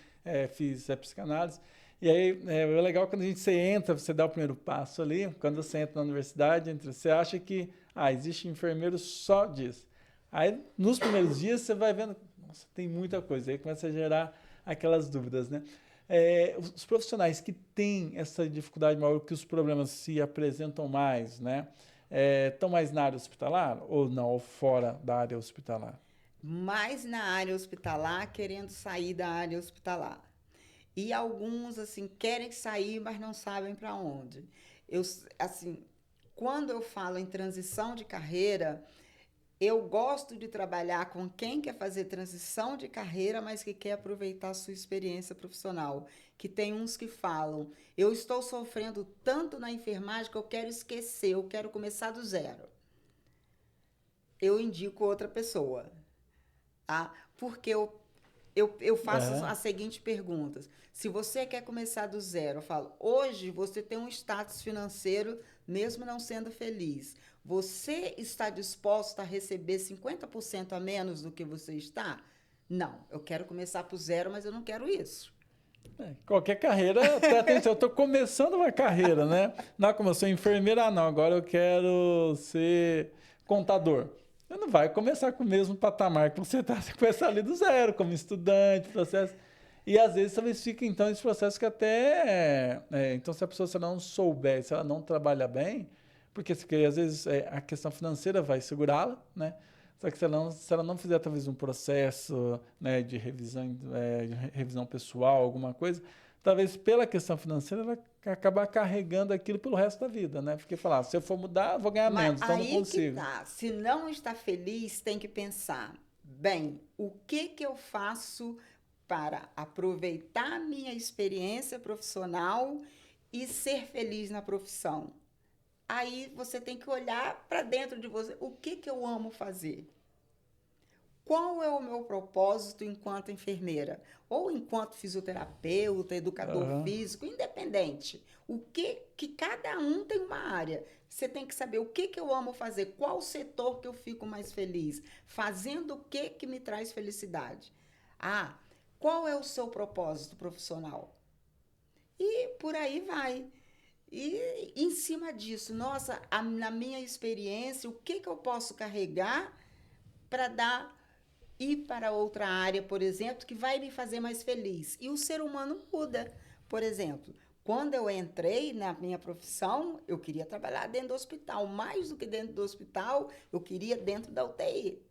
fiz psicanálise. E aí é legal quando você entra, você dá o primeiro passo ali, quando você entra na universidade, você acha que existe enfermeiro só disso. Aí nos primeiros dias você vai vendo, nossa, tem muita coisa, aí começa a gerar aquelas dúvidas, né? Os profissionais que têm essa dificuldade maior, que os problemas se apresentam mais, né? Estão mais na área hospitalar ou não, ou fora da área hospitalar? Mais na área hospitalar, querendo sair da área hospitalar. E alguns, assim, querem sair, mas não sabem para onde. Quando eu falo em transição de carreira, eu gosto de trabalhar com quem quer fazer transição de carreira, mas que quer aproveitar a sua experiência profissional. Que tem uns que falam, eu estou sofrendo tanto na enfermagem que eu quero esquecer, eu quero começar do zero. Eu indico outra pessoa. Tá? Porque eu faço as seguintes perguntas. Se você quer começar do zero, eu falo, hoje você tem um status financeiro, mesmo não sendo feliz. Você está disposto a receber 50% a menos do que você está? Não, eu quero começar do zero, mas eu não quero isso. Qualquer carreira, atenção, eu estou começando uma carreira, né? Não, como eu sou enfermeira, não, agora eu quero ser contador. Você não vai começar com o mesmo patamar que você está, você começa ali do zero, como estudante, processo. E às vezes talvez fique então esse processo que até. Então, se a pessoa não souber, se ela não trabalha bem, porque às vezes a questão financeira vai segurá-la, né? Só que se ela não fizer talvez um processo, né, de revisão pessoal, alguma coisa, talvez pela questão financeira ela acabar carregando aquilo pelo resto da vida, né? Porque falar, se eu for mudar, eu vou ganhar menos, então não consigo. Que tá. Se não está feliz, tem que pensar, bem, o que eu faço para aproveitar a minha experiência profissional e ser feliz na profissão? Aí você tem que olhar para dentro de você, o que eu amo fazer? Qual é o meu propósito enquanto enfermeira? Ou enquanto fisioterapeuta, educador físico, independente. O que cada um tem uma área. Você tem que saber o que eu amo fazer, qual setor que eu fico mais feliz, fazendo o que me traz felicidade. Qual é o seu propósito profissional? E por aí vai. E em cima disso, nossa, na minha experiência, o que eu posso carregar para ir para outra área, por exemplo, que vai me fazer mais feliz. E o ser humano muda. Por exemplo, quando eu entrei na minha profissão, eu queria trabalhar dentro do hospital. Mais do que dentro do hospital, eu queria dentro da UTI.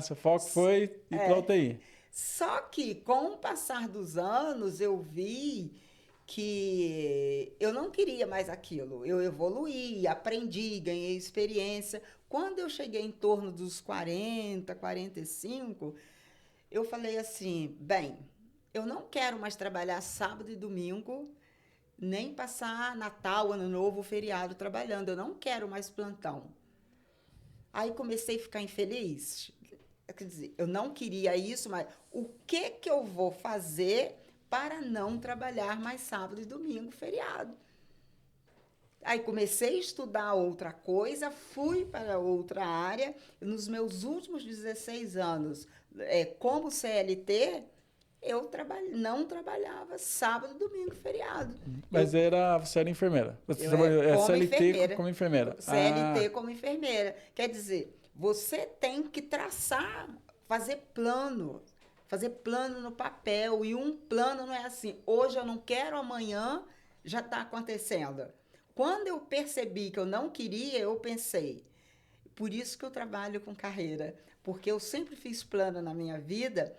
Seu foco foi ir para a UTI. Só que, com o passar dos anos, eu vi que eu não queria mais aquilo. Eu evoluí, aprendi, ganhei experiência. Quando eu cheguei em torno dos 40, 45, eu falei assim, bem, eu não quero mais trabalhar sábado e domingo, nem passar Natal, Ano Novo, feriado trabalhando. Eu não quero mais plantão. Aí comecei a ficar infeliz. quer dizer, eu não queria isso, mas o que eu vou fazer para não trabalhar mais sábado e domingo, feriado? Aí comecei a estudar outra coisa, fui para outra área. Nos meus últimos 16 anos, como CLT, eu não trabalhava sábado, domingo, feriado. Mas você era enfermeira? Você Eu trabalhou, era como CLT enfermeira. como enfermeira? CLT como enfermeira. Quer dizer, você tem que traçar, fazer plano no papel. E um plano não é assim, hoje eu não quero, amanhã já está acontecendo. Quando eu percebi que eu não queria, eu pensei, por isso que eu trabalho com carreira, porque eu sempre fiz plano na minha vida.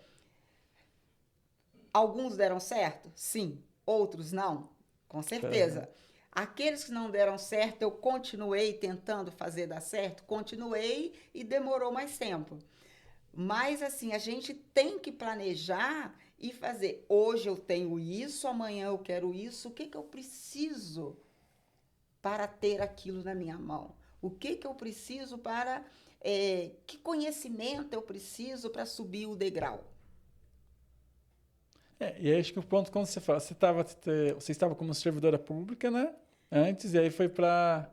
Alguns deram certo? Sim. Outros não? Com certeza. Aqueles que não deram certo, eu continuei tentando fazer dar certo? Continuei e demorou mais tempo. Mas, assim, a gente tem que planejar e fazer. Hoje eu tenho isso, amanhã eu quero isso. O que eu preciso para ter aquilo na minha mão? O que eu preciso para... que conhecimento eu preciso para subir o degrau? E acho que o ponto, quando você fala, você estava como servidora pública, né? Antes, e aí foi para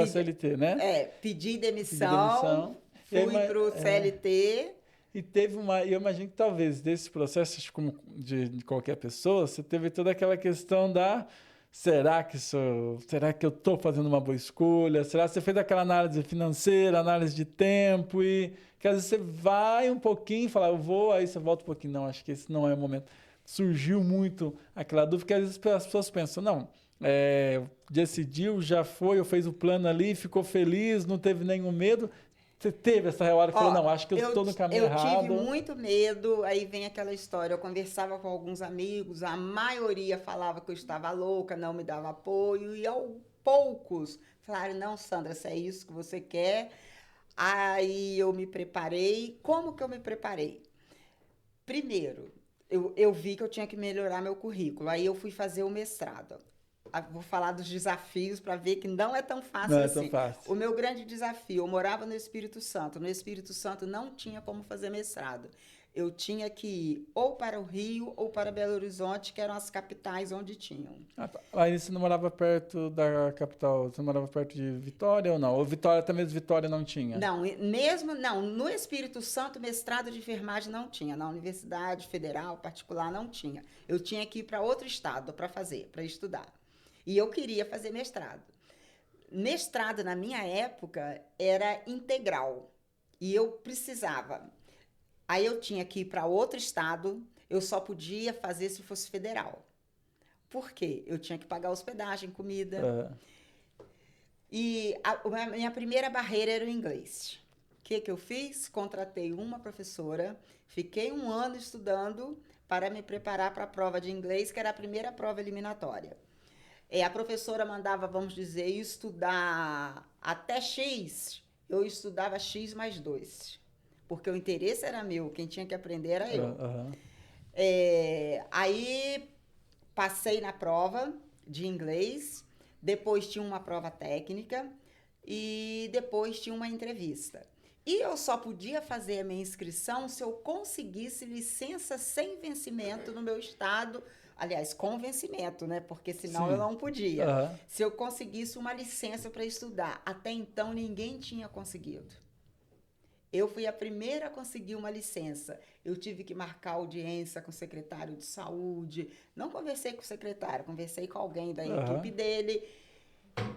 CLT, né? Pedi Pedi demissão, fui para o CLT. E teve eu imagino que talvez desse processo, acho que como de qualquer pessoa, você teve toda aquela questão será que eu estou fazendo uma boa escolha? Será que você fez aquela análise financeira, análise de tempo e que às vezes você vai um pouquinho e fala, eu vou, aí você volta um pouquinho, não, acho que esse não é o momento. Surgiu muito aquela dúvida, que às vezes as pessoas pensam, não, decidiu, já foi, eu fez o plano ali, ficou feliz, não teve nenhum medo. Você teve essa hora que falou, não, acho que eu estou no caminho errado. Eu tive muito medo, aí vem aquela história, eu conversava com alguns amigos, a maioria falava que eu estava louca, não me dava apoio, e poucos falaram, não, Sandra, se é isso que você quer. Aí eu me preparei. Como que eu me preparei? Primeiro, eu vi que eu tinha que melhorar meu currículo, aí eu fui fazer o mestrado. Vou falar dos desafios para ver que não é tão fácil assim. Não é tão fácil. O meu grande desafio, eu morava no Espírito Santo. No Espírito Santo não tinha como fazer mestrado. Eu tinha que ir ou para o Rio ou para Belo Horizonte, que eram as capitais onde tinham. Aí você não morava perto da capital, você morava perto de Vitória ou não? Ou Vitória, até mesmo Vitória não tinha? Não, no Espírito Santo, mestrado de enfermagem não tinha. Na Universidade Federal, particular, não tinha. Eu tinha que ir para outro estado para estudar. E eu queria fazer mestrado. Mestrado, na minha época, era integral. E eu precisava. Aí eu tinha que ir para outro estado, eu só podia fazer se fosse federal. Por quê? Eu tinha que pagar hospedagem, comida. E a minha primeira barreira era o inglês. O que eu fiz? Contratei uma professora, fiquei 1 ano estudando para me preparar para a prova de inglês, que era a primeira prova eliminatória. A professora mandava, vamos dizer, estudar até X, eu estudava X mais 2. Porque o interesse era meu, quem tinha que aprender era eu. Aí passei na prova de inglês, depois tinha uma prova técnica e depois tinha uma entrevista. E eu só podia fazer a minha inscrição se eu conseguisse licença sem vencimento no meu estado. Aliás, com vencimento, né? Porque senão eu não podia. Se eu conseguisse uma licença para estudar. Até então, ninguém tinha conseguido. Eu fui a primeira a conseguir uma licença. Eu tive que marcar audiência com o secretário de saúde. Não conversei com o secretário, conversei com alguém da equipe dele.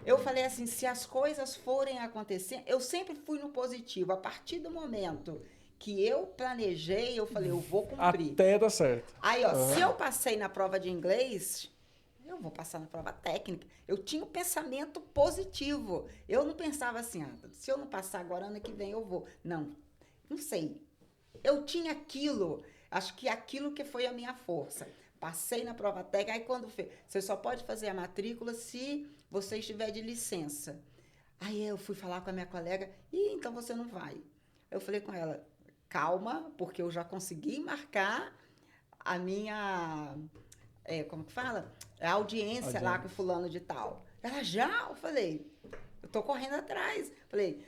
Eu falei assim, se as coisas forem acontecer... Eu sempre fui no positivo. A partir do momento que eu planejei, eu falei, eu vou cumprir. Até dar certo. Aí, se eu passei na prova de inglês, eu vou passar na prova técnica. Eu tinha um pensamento positivo. Eu não pensava assim, se eu não passar agora, ano que vem eu vou. Não sei. Eu tinha aquilo, acho que aquilo que foi a minha força. Passei na prova técnica, aí quando você só pode fazer a matrícula se você estiver de licença. Aí eu fui falar com a minha colega, então você não vai. Eu falei com ela, calma, porque eu já consegui marcar a minha, como que fala? A audiência lá com o fulano de tal. Ela já? Eu falei, eu tô correndo atrás. Falei,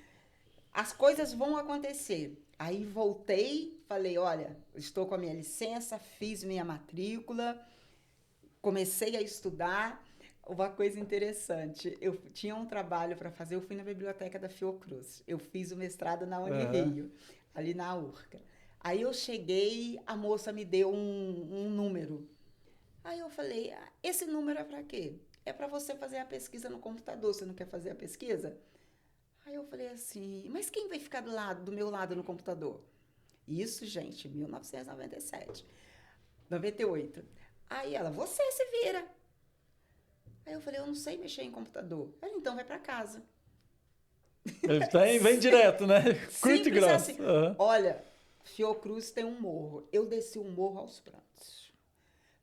as coisas vão acontecer. Aí voltei, falei, olha, estou com a minha licença, fiz minha matrícula, comecei a estudar. Uma coisa interessante, eu tinha um trabalho para fazer, eu fui na biblioteca da Fiocruz, eu fiz o mestrado na Unirio, ali na URCA. Aí eu cheguei, a moça me deu um número. Aí eu falei, esse número é para quê? É para você fazer a pesquisa no computador, você não quer fazer a pesquisa? Aí eu falei assim, mas quem vai ficar do meu lado no computador? Isso, gente, 1997, 98. Aí ela, você se vira. Aí eu falei, eu não sei mexer em computador. Ela, então vai para casa. Vem direto, né? Curto e Simples grosso. assim. Olha, Fiocruz tem um morro. Eu desci um morro aos prantos.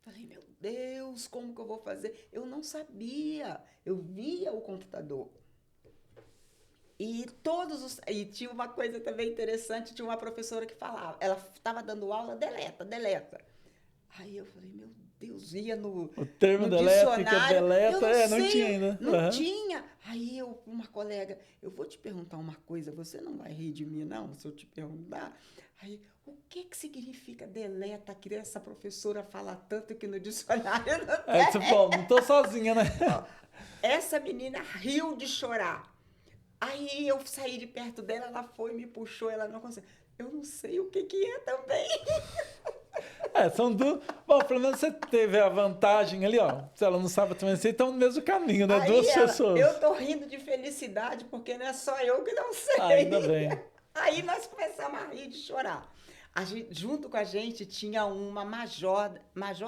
Falei, meu Deus, como que eu vou fazer? Eu não sabia. Eu via o computador. E tinha uma coisa também interessante, tinha uma professora que falava, ela estava dando aula, deleta. Aí eu falei, meu Deus, ia O termo no deleta, dicionário, eu não não sei, tinha ainda. não tinha. Aí uma colega, eu vou te perguntar uma coisa, você não vai rir de mim, não, se eu te perguntar? Aí, o que significa deleta, que essa professora fala tanto que no dicionário não tem? Bom, não tô sozinha, né? Essa menina riu de chorar. Aí eu saí de perto dela, ela foi, me puxou, ela não conseguiu. Eu não sei o que é também. São duas. Bom, pelo menos você teve a vantagem ali, ó. Se ela não sabe também, vocês estão no mesmo caminho, né? Aí Duas pessoas. eu tô rindo de felicidade, porque não é só eu que não sei. Ainda bem. Aí nós começamos a rir de chorar. Junto com a gente tinha uma major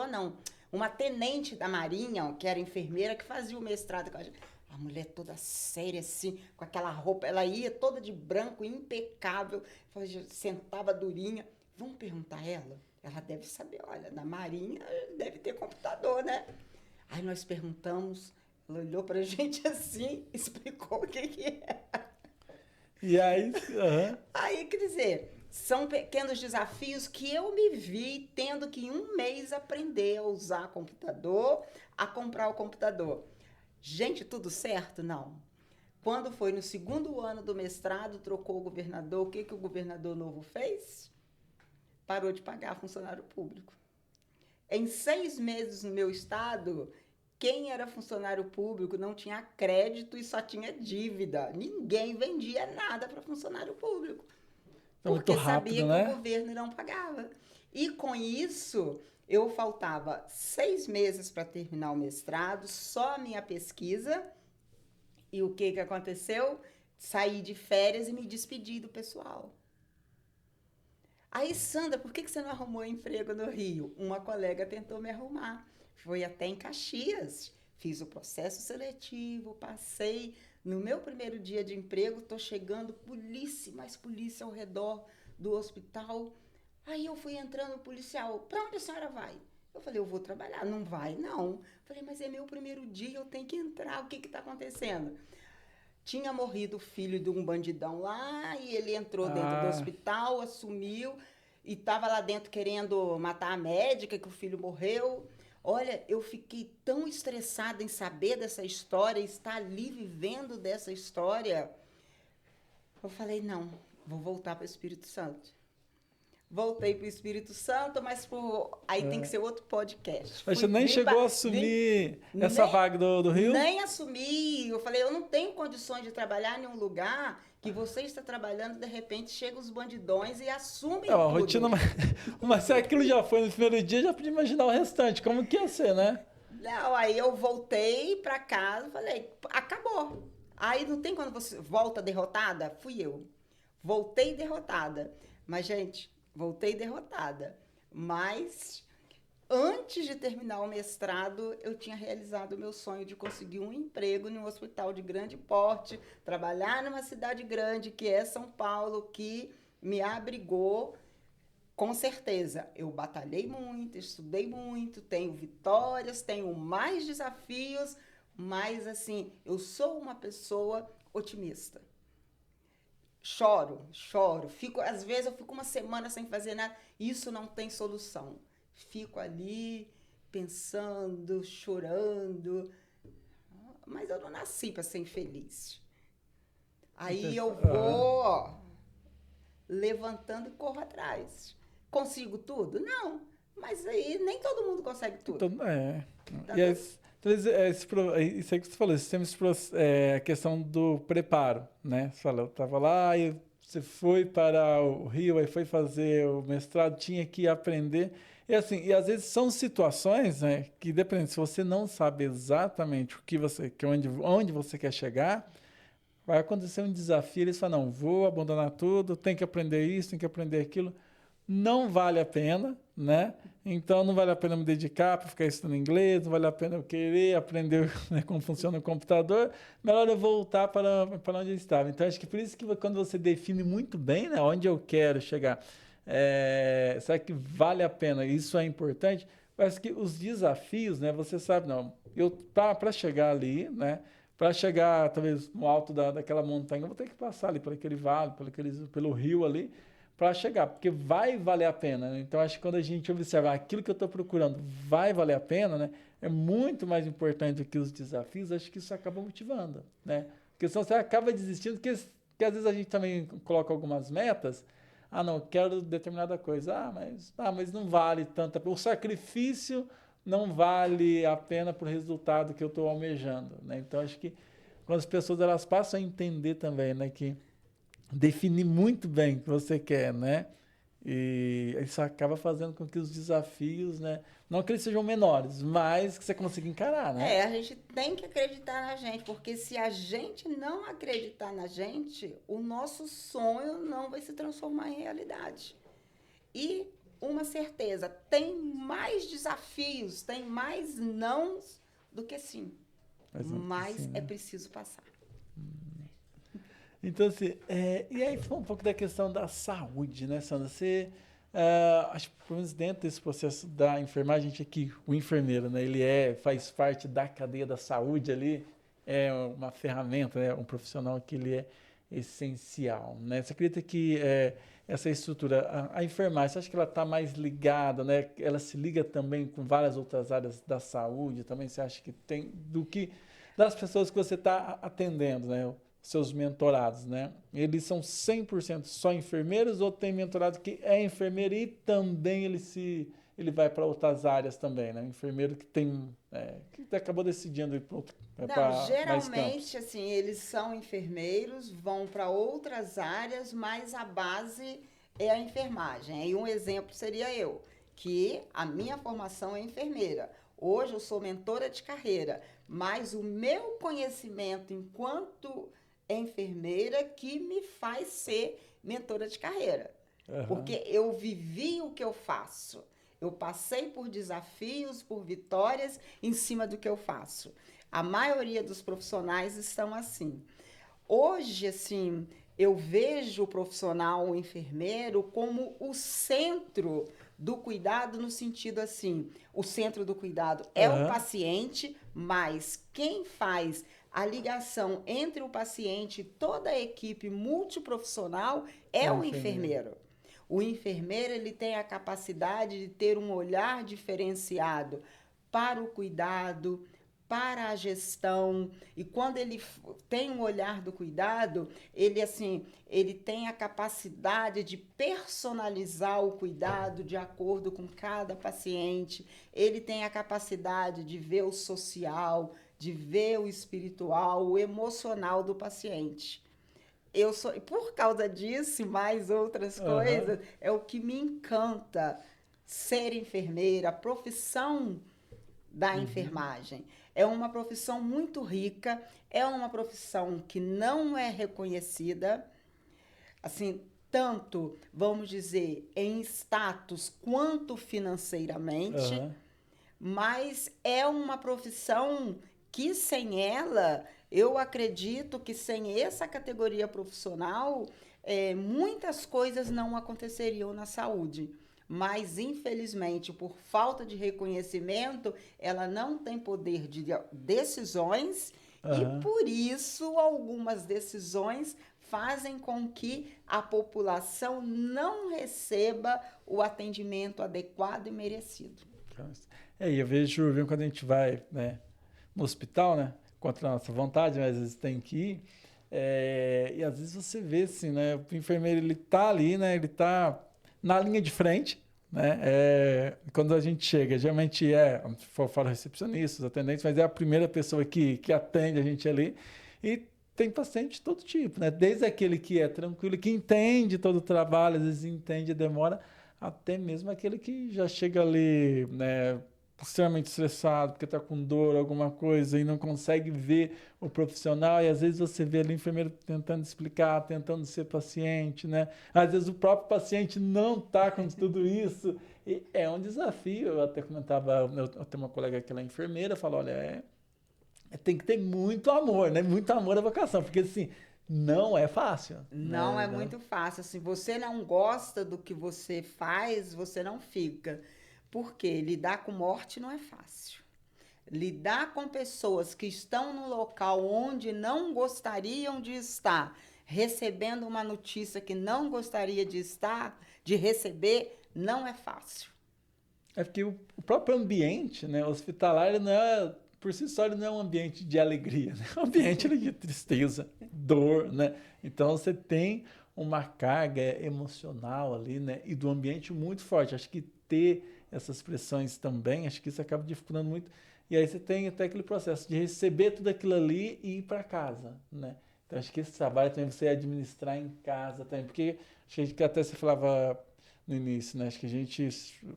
não, uma tenente da Marinha, que era enfermeira, que fazia o mestrado com a gente. A mulher toda séria, assim, com aquela roupa, ela ia toda de branco, impecável, sentava durinha. Vamos perguntar a ela? Ela deve saber, olha, na Marinha deve ter computador, né? Aí nós perguntamos, ela olhou pra gente assim, explicou o que é. E aí, Aí, quer dizer, são pequenos desafios que eu me vi tendo que em um mês aprender a usar computador, a comprar o computador. Gente, tudo certo? Não. Quando foi no segundo ano do mestrado, trocou o governador, o que o governador novo fez? Parou de pagar funcionário público. Em 6 meses no meu estado, quem era funcionário público não tinha crédito e só tinha dívida. Ninguém vendia nada para funcionário público. Porque sabia que o governo não pagava. E com isso, eu faltava 6 meses para terminar o mestrado, só a minha pesquisa. E o que aconteceu? Saí de férias e me despedi do pessoal. Aí, Sandra, por que você não arrumou emprego no Rio? Uma colega tentou me arrumar. Foi até em Caxias. Fiz o processo seletivo, passei. No meu primeiro dia de emprego, estou chegando, mais polícia ao redor do hospital. Aí eu fui entrando, policial, para onde a senhora vai? Eu falei, eu vou trabalhar. Não vai, não. Eu falei, mas é meu primeiro dia, eu tenho que entrar, o que está acontecendo? Tinha morrido o filho de um bandidão lá, e ele entrou dentro do hospital, assumiu, e estava lá dentro querendo matar a médica, que o filho morreu. Olha, eu fiquei tão estressada em saber dessa história, estar ali vivendo dessa história. Eu falei, não, vou voltar para o Espírito Santo. Voltei para o Espírito Santo, mas aí tem que ser outro podcast. Mas você nem chegou a assumir essa vaga do Rio? Nem assumi. Eu falei, eu não tenho condições de trabalhar em um lugar que você está trabalhando, de repente chegam os bandidões e assumem tudo. A rotina, mas se aquilo já foi no primeiro dia, já podia imaginar o restante. Como que ia ser, né? Não, aí eu voltei para casa, falei, acabou. Aí não tem quando você volta derrotada? Fui eu. Voltei derrotada. Mas, gente, voltei derrotada. Mas, antes de terminar o mestrado, eu tinha realizado o meu sonho de conseguir um emprego em um hospital de grande porte, trabalhar numa cidade grande, que é São Paulo, que me abrigou. Com certeza, eu batalhei muito, estudei muito, tenho vitórias, tenho mais desafios, mas, assim, eu sou uma pessoa otimista. Choro. Às vezes eu fico uma semana sem fazer nada. Isso não tem solução. Fico ali pensando, chorando. Mas eu não nasci para ser infeliz. Aí eu vou levantando e corro atrás. Consigo tudo? Não. Mas aí nem todo mundo consegue tudo. Então, Tá e tudo. isso aí que você falou, a questão do preparo, né? Você falou, eu estava lá e você foi para o Rio, aí foi fazer o mestrado, tinha que aprender. E assim, e às vezes são situações, né, que dependendo, se você não sabe exatamente o que onde você quer chegar, vai acontecer um desafio, eles falam, não, vou abandonar tudo, tem que aprender isso, tem que aprender aquilo. Não vale a pena, né? Então não vale a pena me dedicar para ficar estudando inglês, não vale a pena eu querer aprender, né, como funciona o computador. Melhor eu voltar para onde eu estava. Então acho que por isso que quando você define muito bem, né, onde eu quero chegar, será que vale a pena? Isso é importante. Mas que os desafios, né? Você sabe, não, eu para chegar ali, né? Para chegar, talvez, no alto daquela montanha, eu vou ter que passar ali por aquele vale, pelo rio ali, para chegar, porque vai valer a pena, né? Então, acho que quando a gente observar aquilo que eu estou procurando vai valer a pena, né? É muito mais importante do que os desafios, acho que isso acaba motivando, né? Porque senão você acaba desistindo, que às vezes a gente também coloca algumas metas, não, eu quero determinada coisa, mas não vale tanto, o sacrifício não vale a pena para o resultado que eu estou almejando, né? Então, acho que quando as pessoas elas passam a entender também, né, que definir muito bem o que você quer, né? E isso acaba fazendo com que os desafios, né, não que eles sejam menores, mas que você consiga encarar, né? A gente tem que acreditar na gente, porque se a gente não acreditar na gente, o nosso sonho não vai se transformar em realidade. E uma certeza, tem mais desafios, tem mais nãos do que sim. Mas Assim, é né? preciso passar. Então, assim, e aí foi um pouco da questão da saúde, né, Sandra? Você, acho que pelo menos dentro desse processo da enfermagem, a gente aqui, o enfermeiro, né, ele faz parte da cadeia da saúde ali, é uma ferramenta, né, um profissional que ele é essencial, né? Você acredita que essa estrutura, a enfermagem, você acha que ela está mais ligada, né? Ela se liga também com várias outras áreas da saúde, também você acha que tem, das pessoas que você está atendendo, né? Seus mentorados, né? Eles são 100% só enfermeiros ou tem mentorado que é enfermeiro e também ele vai para outras áreas também, né? Enfermeiro que acabou decidindo ir Não, para mais campos. geralmente, assim, eles são enfermeiros, vão para outras áreas, mas a base é a enfermagem. Aí um exemplo seria eu, que a minha formação é enfermeira. Hoje eu sou mentora de carreira, mas o meu conhecimento enquanto enfermeira que me faz ser mentora de carreira. Aham, Porque eu vivi o que eu faço. Eu passei por desafios, por vitórias em cima do que eu faço. A maioria dos profissionais estão assim. Hoje, assim, eu vejo o profissional, o enfermeiro, como o centro do cuidado, no sentido assim: o centro do cuidado é o aham, paciente, mas quem faz a ligação entre o paciente e toda a equipe multiprofissional é é o o enfermeiro. enfermeiro. O enfermeiro ele tem a capacidade de ter um olhar diferenciado para o cuidado, para a gestão, e quando ele tem um olhar do cuidado, ele tem a capacidade de personalizar o cuidado de acordo com cada paciente, ele tem a capacidade de ver o social, de ver o espiritual, o emocional do paciente. Por causa disso e mais outras Aham, coisas, é o que me encanta ser enfermeira, a profissão da uhum, enfermagem. É uma profissão muito rica, é uma profissão que não é reconhecida, assim, tanto, vamos dizer, em status quanto financeiramente, aham, mas é uma profissão que sem ela, eu acredito que sem essa categoria profissional, muitas coisas não aconteceriam na saúde. Mas, infelizmente, por falta de reconhecimento, ela não tem poder de decisões e, aham. por isso, algumas decisões fazem com que a população não receba o atendimento adequado e merecido. E eu vejo quando a gente vai, né, no hospital, né, contra a nossa vontade, mas às vezes tem que ir. E às vezes você vê assim, né? O enfermeiro, ele tá ali, né? Ele tá na linha de frente, né? Quando a gente chega, geralmente fora recepcionistas, os atendentes, mas é a primeira pessoa que atende a gente ali. E tem paciente de todo tipo, né? Desde aquele que é tranquilo, que entende todo o trabalho, às vezes entende a demora, até mesmo aquele que já chega ali, né, extremamente estressado, porque está com dor, alguma coisa, e não consegue ver o profissional, e às vezes você vê ali o enfermeiro tentando explicar, tentando ser paciente, né? Às vezes o próprio paciente não está com tudo isso, e é um desafio. Eu até comentava, eu tenho uma colega que ela é enfermeira, fala, olha, tem que ter muito amor, né? Muito amor à vocação, porque assim, não é fácil. Não né? é muito fácil. Se você não gosta do que você faz, você não fica. Porque lidar com morte não é fácil. Lidar com pessoas que estão no local onde não gostariam de estar, recebendo uma notícia que não gostaria de estar, de receber, não é fácil. É porque o próprio ambiente, né, hospitalar, ele não é, por si só, ele não é um ambiente de alegria, né? É um ambiente de tristeza, dor, né? Então você tem uma carga emocional ali, né? E do ambiente muito forte. Acho que ter essas pressões também, acho que isso acaba dificultando muito. E aí você tem até aquele processo de receber tudo aquilo ali e ir para casa, né? Então acho que esse trabalho também você administrar em casa também, porque acho que até você falava no início, né? Acho que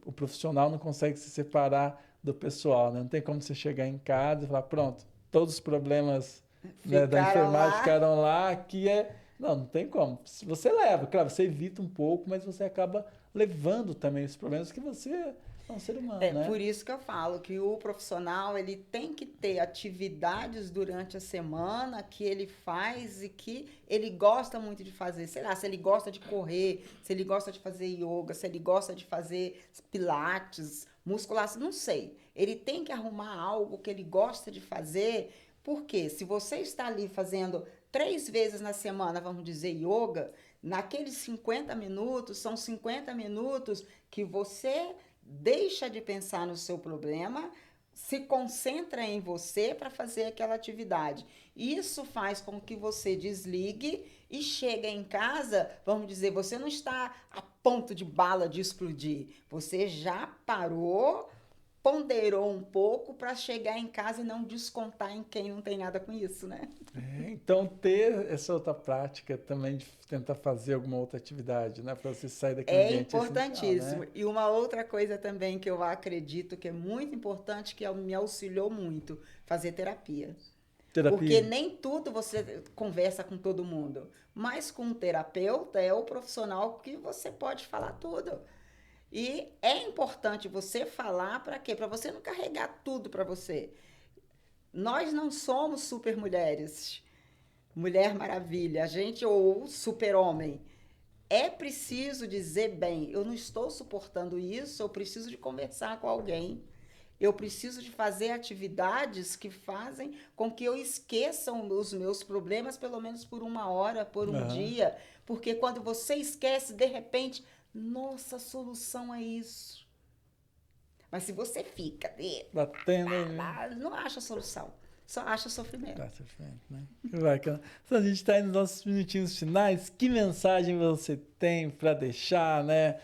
o profissional não consegue se separar do pessoal, né? Não tem como você chegar em casa e falar, pronto, todos os problemas, né, da enfermagem ficaram lá, aqui é... Não tem como. Você leva, claro, você evita um pouco, mas você acaba levando também os problemas que você é um ser humano, né? Por isso que eu falo que o profissional, ele tem que ter atividades durante a semana que ele faz e que ele gosta muito de fazer. Sei lá, se ele gosta de correr, se ele gosta de fazer yoga, se ele gosta de fazer pilates, musculação, não sei. Ele tem que arrumar algo que ele gosta de fazer, porque se você está ali fazendo 3 vezes na semana, vamos dizer, yoga, naqueles 50 minutos, são 50 minutos que você deixa de pensar no seu problema, se concentra em você para fazer aquela atividade. Isso faz com que você desligue e chegue em casa, vamos dizer, você não está a ponto de bala de explodir. Você já parou, ponderou um pouco para chegar em casa e não descontar em quem não tem nada com isso, né? Então, ter essa outra prática também de tentar fazer alguma outra atividade, né? Para você sair daquele ambiente importantíssimo. Né? E uma outra coisa também que eu acredito que é muito importante, que me auxiliou muito, fazer terapia. Porque nem tudo você conversa com todo mundo. Mas com um terapeuta é o profissional que você pode falar tudo. E é importante você falar para quê? Para você não carregar tudo para você. Nós não somos super mulheres, Mulher Maravilha, a gente ou super-homem. É preciso dizer, bem, eu não estou suportando isso, eu preciso de conversar com alguém. Eu preciso de fazer atividades que fazem com que eu esqueça os meus problemas, pelo menos por 1 hora, por um dia. Porque quando você esquece, de repente, nossa, a solução é isso. Mas se você fica batendo, não acha solução, só acha sofrimento. Né? Que bacana. Então, a gente está aí nos nossos minutinhos finais. Que mensagem você tem para deixar, né?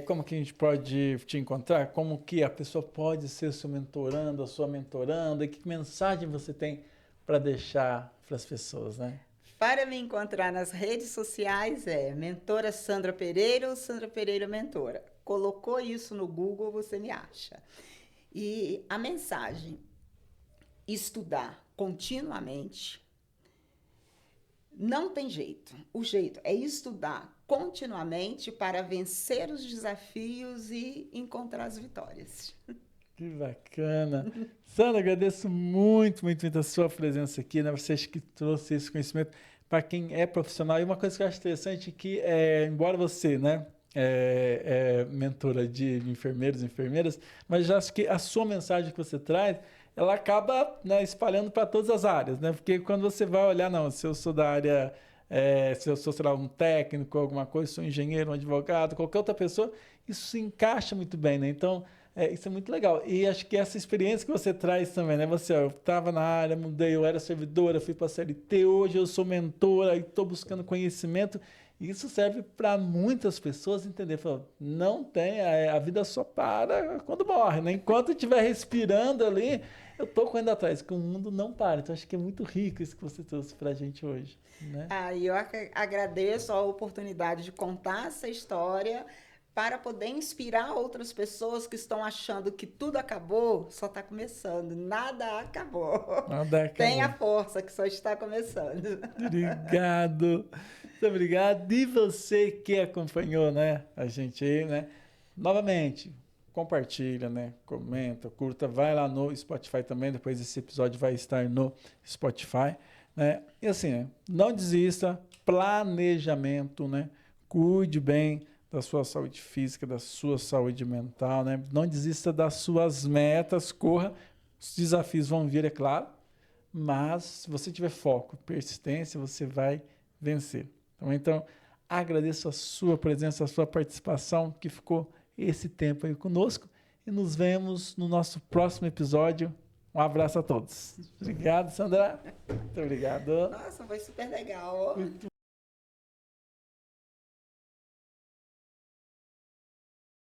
Como que a gente pode te encontrar? Como que a pessoa pode ser seu mentorando, a sua mentoranda? E que mensagem você tem para deixar para as pessoas, né? Para me encontrar nas redes sociais Mentora Sandra Pereira ou Sandra Pereira Mentora. Colocou isso no Google, você me acha. E a mensagem: estudar continuamente. Não tem jeito. O jeito é estudar continuamente para vencer os desafios e encontrar as vitórias. Que bacana. Sandra, agradeço muito, muito, muito a sua presença aqui, né? Você que trouxe esse conhecimento para quem é profissional. E uma coisa que eu acho interessante é que, embora você, né, é mentora de enfermeiros e enfermeiras, mas já acho que a sua mensagem que você traz, ela acaba, né, espalhando para todas as áreas, né? Porque quando você vai olhar, não, se eu sou da área, se eu sou, sei lá, um técnico, alguma coisa, sou um engenheiro, um advogado, qualquer outra pessoa, isso se encaixa muito bem, né? Então, Isso é muito legal. E acho que essa experiência que você traz também, né? Você, eu estava na área, mudei, eu era servidora, fui para a CLT, hoje eu sou mentora e estou buscando conhecimento. Isso serve para muitas pessoas entender. Falar, não tem, a vida só para quando morre, né? Enquanto estiver respirando ali, eu estou correndo atrás, que o mundo não para. Então acho que é muito rico isso que você trouxe para a gente hoje, né? E eu agradeço a oportunidade de contar essa história para poder inspirar outras pessoas que estão achando que tudo acabou, só está começando. Nada acabou. Nada acabou. Tenha força, que só está começando. Obrigado. Muito obrigado. E você que acompanhou, né, a gente aí, né? Novamente, compartilha, né? Comenta, curta, vai lá no Spotify também. Depois esse episódio vai estar no Spotify, né? E assim, né? Não desista, planejamento, né? Cuide bem da sua saúde física, da sua saúde mental, né? Não desista das suas metas, corra. Os desafios vão vir, é claro, mas se você tiver foco, persistência, você vai vencer. Então, agradeço a sua presença, a sua participação, que ficou esse tempo aí conosco, e nos vemos no nosso próximo episódio. Um abraço a todos. Obrigado, Sandra. Muito obrigado. Nossa, foi super legal.